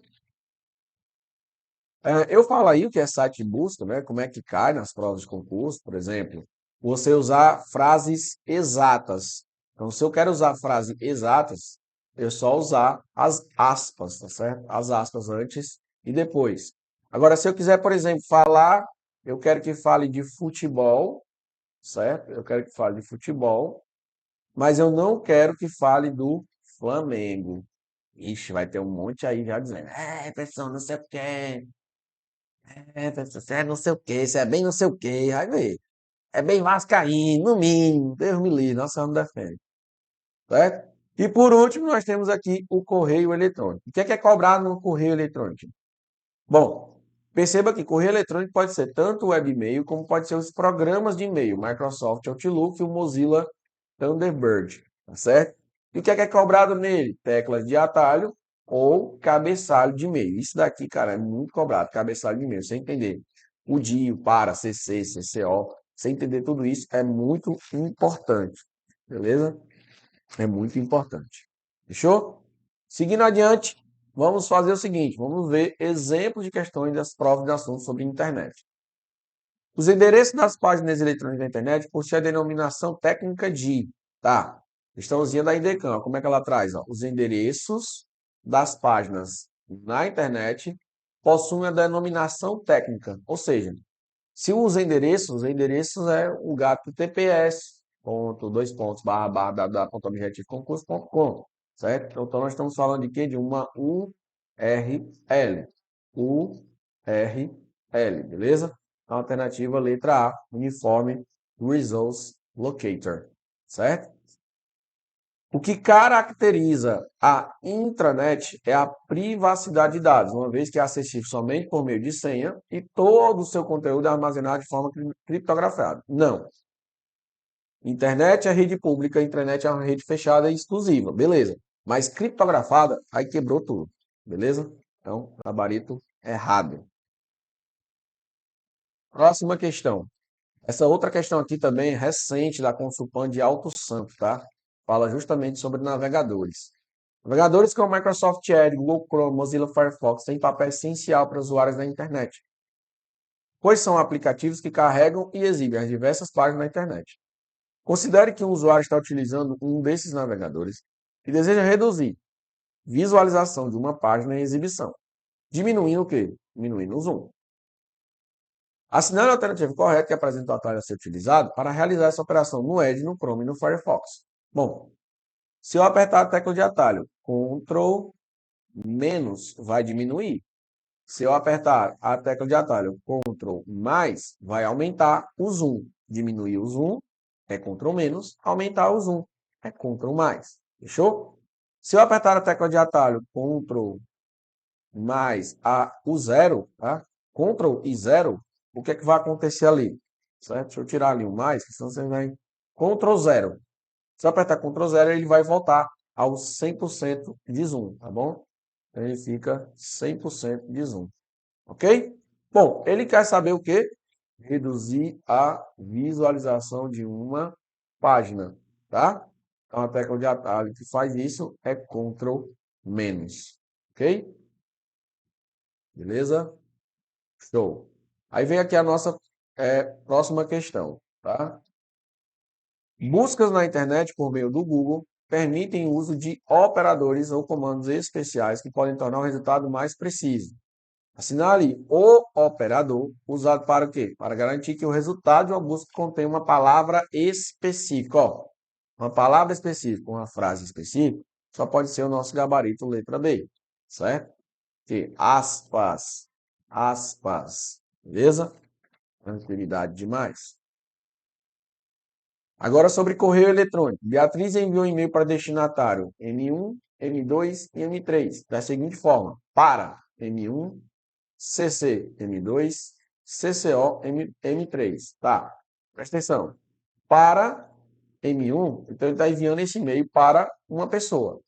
Eu falo aí o que é site de busca, né? Como é que cai nas provas de concurso, por exemplo. Você usar frases exatas. Então, se eu quero usar frases exatas, eu só usar as aspas, tá certo? As aspas antes e depois. Agora, se eu quiser, por exemplo, falar, eu quero que fale de futebol, certo? Eu quero que fale de futebol, mas eu não quero que fale do Flamengo. Ixi, vai ter um monte aí já dizendo, pessoal, não sei o quê. Você é não sei o quê, você é bem não sei o quê. Aí vê. É bem vascaíno, no mínimo. Deus me livre, nossa alma defende. Certo? E por último, nós temos aqui o correio eletrônico. O que é cobrado no correio eletrônico? Bom, perceba que correio eletrônico pode ser tanto o web e-mail, como pode ser os programas de e-mail, Microsoft Outlook e o Mozilla Thunderbird, tá certo? E o que é cobrado nele? Teclas de atalho ou cabeçalho de e-mail. Isso daqui, cara, é muito cobrado, cabeçalho de e-mail, sem entender. O DIO, para, CC, CCO. Você entender tudo isso é muito importante, beleza? É muito importante. Fechou? Seguindo adiante, vamos fazer o seguinte, vamos ver exemplos de questões das provas de assuntos sobre internet. Os endereços das páginas eletrônicas da internet possuem a denominação técnica de, tá? Questãozinha da IDECAM, como é que ela traz? Ó? Os endereços das páginas na internet possuem a denominação técnica, ou seja, se os endereços é o gato TPS, ponto, dois pontos, barra, barra, www.objetivo concurso.com, certo? Então, nós estamos falando de quê? De uma URL. URL, beleza? Alternativa letra A, Uniform Resource Locator, certo? O que caracteriza a intranet é a privacidade de dados, uma vez que é acessível somente por meio de senha e todo o seu conteúdo é armazenado de forma criptografada. Não. Internet é rede pública, intranet é uma rede fechada e exclusiva, beleza. Mas criptografada, aí quebrou tudo, beleza? Então, gabarito errado. Próxima questão. Essa outra questão aqui também é recente da Consulpan de Alto Santo, tá? Fala justamente sobre navegadores. Navegadores como Microsoft Edge, Google Chrome, Mozilla Firefox têm papel essencial para usuários da internet, pois são aplicativos que carregam e exibem as diversas páginas da internet. Considere que um usuário está utilizando um desses navegadores e deseja reduzir visualização de uma página em exibição, diminuindo o quê? Diminuindo o zoom. Assinale a alternativa correta que apresenta o atalho a ser utilizado para realizar essa operação no Edge, no Chrome e no Firefox. Bom, se eu apertar a tecla de atalho Ctrl menos, vai diminuir. Se eu apertar a tecla de atalho Ctrl mais, vai aumentar o zoom. Diminuir o zoom é Ctrl menos, aumentar o zoom é Ctrl mais. Fechou? Se eu apertar a tecla de atalho Ctrl mais o zero, tá? Ctrl e zero, o que é que vai acontecer ali? Certo? Deixa eu tirar ali o mais, senão você vai... Ctrl zero. Se eu apertar Ctrl zero, ele vai voltar ao 100% de zoom, tá bom? Então, ele fica 100% de zoom. Ok? Bom, ele quer saber o quê? Reduzir a visualização de uma página, tá? Então, a tecla de atalho que faz isso é Ctrl menos. Ok? Beleza? Show. Aí vem aqui a nossa próxima questão, tá? Buscas na internet por meio do Google permitem o uso de operadores ou comandos especiais que podem tornar o resultado mais preciso. Assinale o operador usado para o quê? Para garantir que o resultado de uma busca contém uma palavra específica. Ó, uma palavra específica, uma frase específica, só pode ser o nosso gabarito letra B, certo? Que aspas, aspas, beleza? Tranquilidade demais. Agora sobre correio eletrônico. Beatriz enviou um e-mail para destinatário M1, M2 e M3 da seguinte forma: para M1, CC, M2, CCO, M3. Tá, presta atenção. Para M1, então ele está enviando esse e-mail para uma pessoa.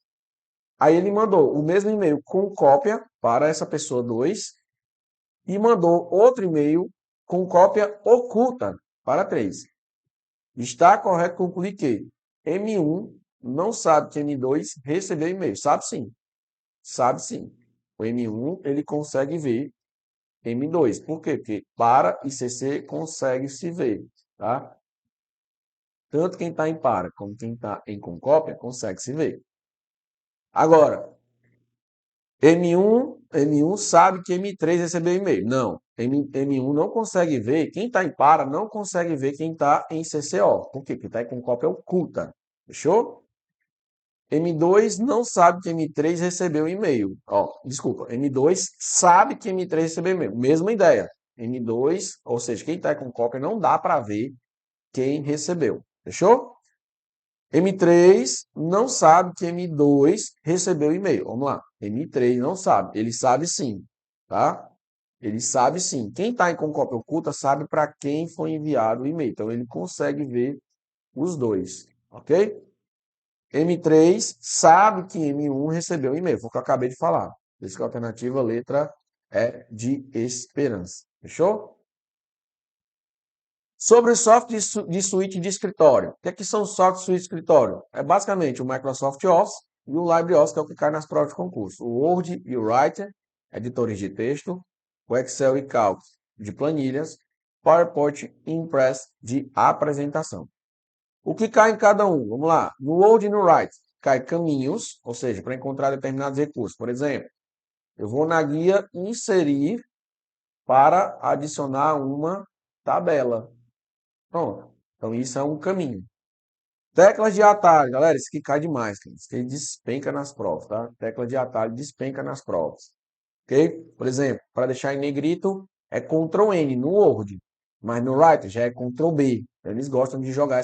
Aí ele mandou o mesmo e-mail com cópia para essa pessoa 2 e mandou outro e-mail com cópia oculta para 3. Está correto concluir que M1 não sabe que M2 recebeu e-mail. Sabe sim. Sabe sim. O M1 ele consegue ver M2. Por quê? Porque para e CC consegue se ver, tá? Tanto quem está em para como quem está em com cópia consegue se ver. Agora, M1 sabe que M3 recebeu e-mail. Não, M1 não consegue ver. Quem está em para não consegue ver quem está em CCO. Por quê? Porque está com cópia oculta. Fechou? M2 não sabe que M3 recebeu e-mail. Ó, desculpa, M2 sabe que M3 recebeu e-mail. Mesma ideia. M2, ou seja, quem está com cópia não dá para ver quem recebeu. Fechou? M3 não sabe que M2 recebeu e-mail. Vamos lá. M3 não sabe. Ele sabe sim, tá? Ele sabe sim. Quem está com cópia oculta sabe para quem foi enviado o e-mail. Então ele consegue ver os dois, ok? M3 sabe que M1 recebeu o e-mail. Foi o que eu acabei de falar. Por isso que a alternativa letra é de esperança. Fechou? Sobre o software de suíte de escritório. O que é que são os softwares de suíte de escritório? É basicamente o Microsoft Office e o LibreOffice, que é o que cai nas provas de concurso. O Word e o Writer, editores de texto. O Excel e Calc de planilhas. PowerPoint e Impress de apresentação. O que cai em cada um? Vamos lá. No Word e no Writer, cai caminhos, ou seja, para encontrar determinados recursos. Por exemplo, eu vou na guia inserir para adicionar uma tabela. Pronto. Então, isso é um caminho. Teclas de atalho, galera, isso aqui cai demais, cara. Isso aqui despenca nas provas, tá? Tecla de atalho despenca nas provas. Ok? Por exemplo, para deixar em negrito é Ctrl N no Word, mas no Writer já é Ctrl B. Eles gostam de jogar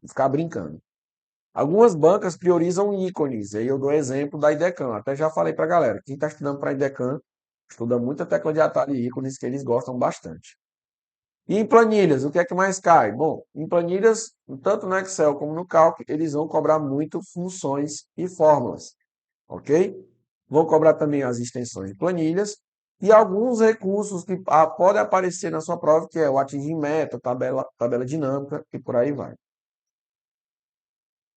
ficar brincando. Algumas bancas priorizam ícones, aí eu dou exemplo da IDECAN. Até já falei para a galera, quem está estudando para a IDECAN, estuda muita tecla de atalho e ícones que eles gostam bastante. E em planilhas, o que é que mais cai? Bom, em planilhas, tanto no Excel como no Calc, eles vão cobrar muito funções e fórmulas, ok? Vão cobrar também as extensões de planilhas e alguns recursos que podem aparecer na sua prova, que é o atingir meta, tabela dinâmica e por aí vai.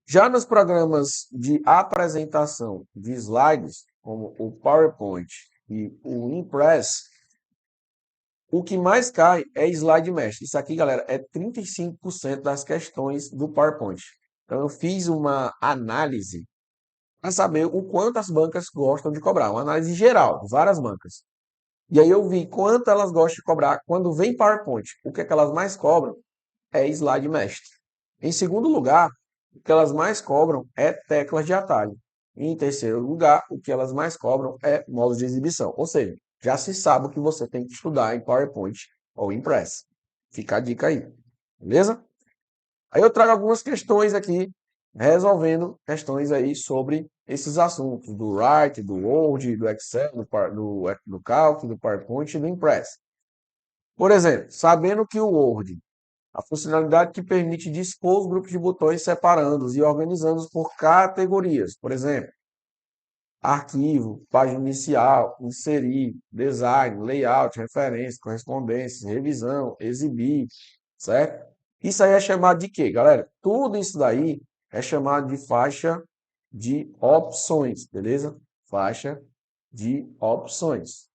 Já nos programas de apresentação de slides, como o PowerPoint e o Impress, o que mais cai é slide mestre. Isso aqui, galera, é 35% das questões do PowerPoint. Então, eu fiz uma análise para saber o quanto as bancas gostam de cobrar. Uma análise geral, de várias bancas. E aí eu vi quanto elas gostam de cobrar. Quando vem PowerPoint, o que é que elas mais cobram é slide mestre. Em segundo lugar, o que elas mais cobram é teclas de atalho. E em terceiro lugar, o que elas mais cobram é modos de exibição. Ou seja, já se sabe o que você tem que estudar em PowerPoint ou Impress. Fica a dica aí. Beleza? Aí eu trago algumas questões aqui, resolvendo questões aí sobre esses assuntos do Write, do Word, do Excel, do Calc, do PowerPoint e do Impress. Por exemplo, sabendo que o Word, a funcionalidade que permite dispor os grupos de botões separando-os e organizando-os por categorias. Por exemplo, arquivo, página inicial, inserir, design, layout, referência, correspondência, revisão, exibir, certo? Isso aí é chamado de quê, galera? Tudo isso daí é chamado de faixa de opções, beleza? Faixa de opções.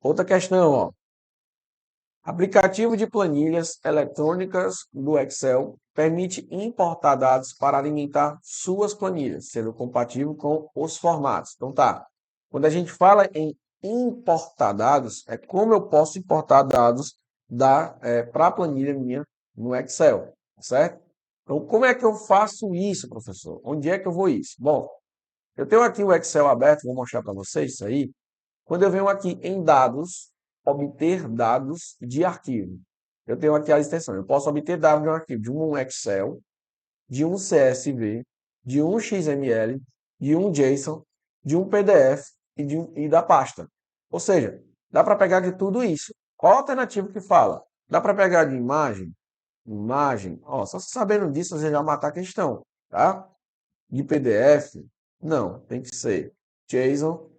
Outra questão, ó. Aplicativo de planilhas eletrônicas do Excel permite importar dados para alimentar suas planilhas, sendo compatível com os formatos. Então tá. Quando a gente fala em importar dados, é como eu posso importar dados para a planilha minha no Excel, certo? Então, como é que eu faço isso, professor? Onde é que eu vou isso? Bom, eu tenho aqui o Excel aberto, vou mostrar para vocês isso aí. Quando eu venho aqui em dados, obter dados de arquivo. Eu tenho aqui a extensão. Eu posso obter dados de um arquivo, de um Excel, de um CSV, de um XML, de um JSON, de um PDF e da pasta. Ou seja, dá para pegar de tudo isso. Qual a alternativa que fala? Dá para pegar de imagem? Imagem. Ó, só sabendo disso, você já matar a questão, tá? De PDF? Não, tem que ser JSON,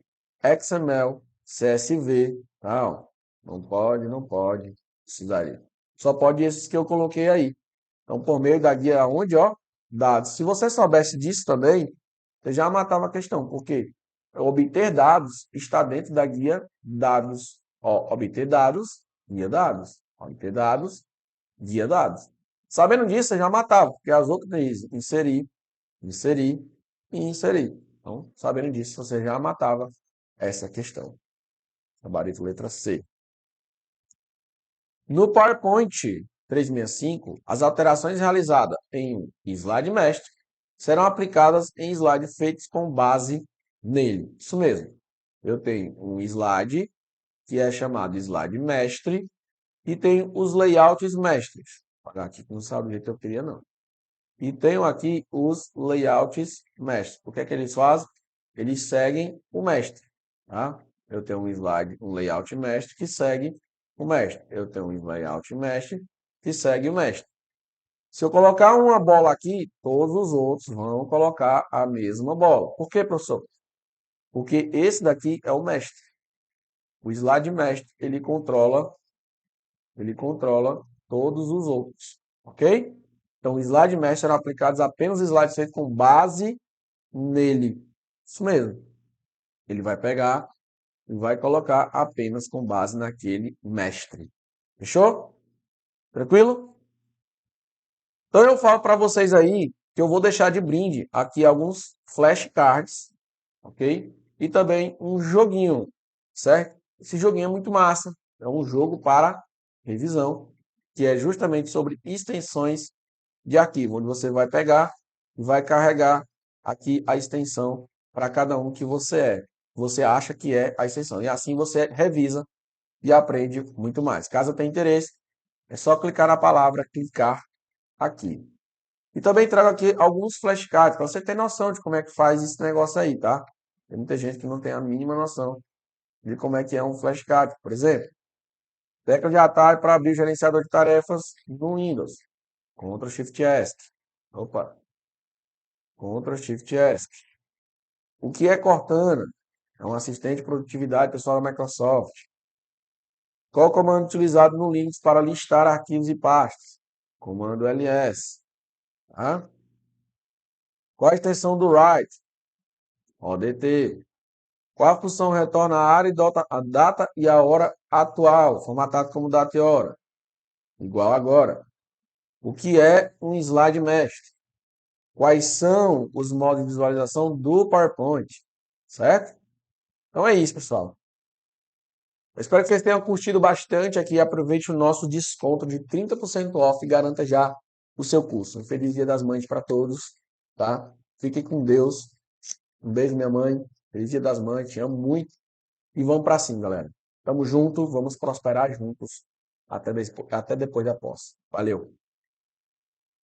XML, CSV, tal. Não pode, não pode. Isso daí. Só pode esses que eu coloquei aí. Então, por meio da guia onde, ó, dados. Se você soubesse disso também, você já matava a questão, porque obter dados está dentro da guia dados. Ó, obter dados, guia dados. Obter dados, guia dados. Sabendo disso, você já matava, porque as outras dizem inserir, inserir e inserir. Então, sabendo disso, você já matava essa questão. Gabarito letra C. No PowerPoint 365, as alterações realizadas em um slide mestre serão aplicadas em slides feitos com base nele. Isso mesmo. Eu tenho um slide que é chamado slide mestre e tenho os layouts mestres. Vou apagar aqui que não sabe o jeito que eu queria, não. E tenho aqui os layouts mestres. O que é que eles fazem? Eles seguem o mestre, tá? Eu tenho um slide, um layout mestre que segue o mestre. Eu tenho um layout mestre que segue o mestre. Se eu colocar uma bola aqui, todos os outros vão colocar a mesma bola. Por quê, professor? Porque esse daqui é o mestre. O slide mestre, ele controla ele controla todos os outros, ok? Então, slide mesh serão aplicados apenas slides feitos com base nele. Isso mesmo. Ele vai pegar e vai colocar apenas com base naquele mestre. Fechou? Tranquilo? Então eu falo para vocês aí que eu vou deixar de brinde aqui alguns flashcards, ok? E também um joguinho, certo? Esse joguinho é muito massa. É um jogo para revisão, que é justamente sobre extensões de arquivo, onde você vai pegar e vai carregar aqui a extensão para cada um que você acha que é a extensão. E assim você revisa e aprende muito mais. Caso tenha interesse, é só clicar na palavra clicar aqui. E também trago aqui alguns flashcards para você ter noção de como é que faz esse negócio aí, tá? Tem muita gente que não tem a mínima noção de como é que é um flashcard. Por exemplo, tecla de atalho para abrir o gerenciador de tarefas no Windows. Ctrl Shift S. Opa, Ctrl Shift S. O que é Cortana? É um assistente de produtividade pessoal da Microsoft. Qual o comando utilizado no Linux para listar arquivos e pastas? Comando ls. Tá? Qual a extensão do write? ODT. Qual a função retorna a área e a data e a hora atual, formatado como data e hora? Igual agora. O que é um slide mestre? Quais são os modos de visualização do PowerPoint? Certo? Então é isso, pessoal. Eu espero que vocês tenham curtido bastante aqui e aproveite o nosso desconto de 30% off e garanta já o seu curso. Um feliz Dia das Mães para todos, tá? Fiquem com Deus. Um beijo, minha mãe. Feliz Dia das Mães. Te amo muito. E vamos para cima, galera. Tamo junto, vamos prosperar juntos até depois da posse. Valeu!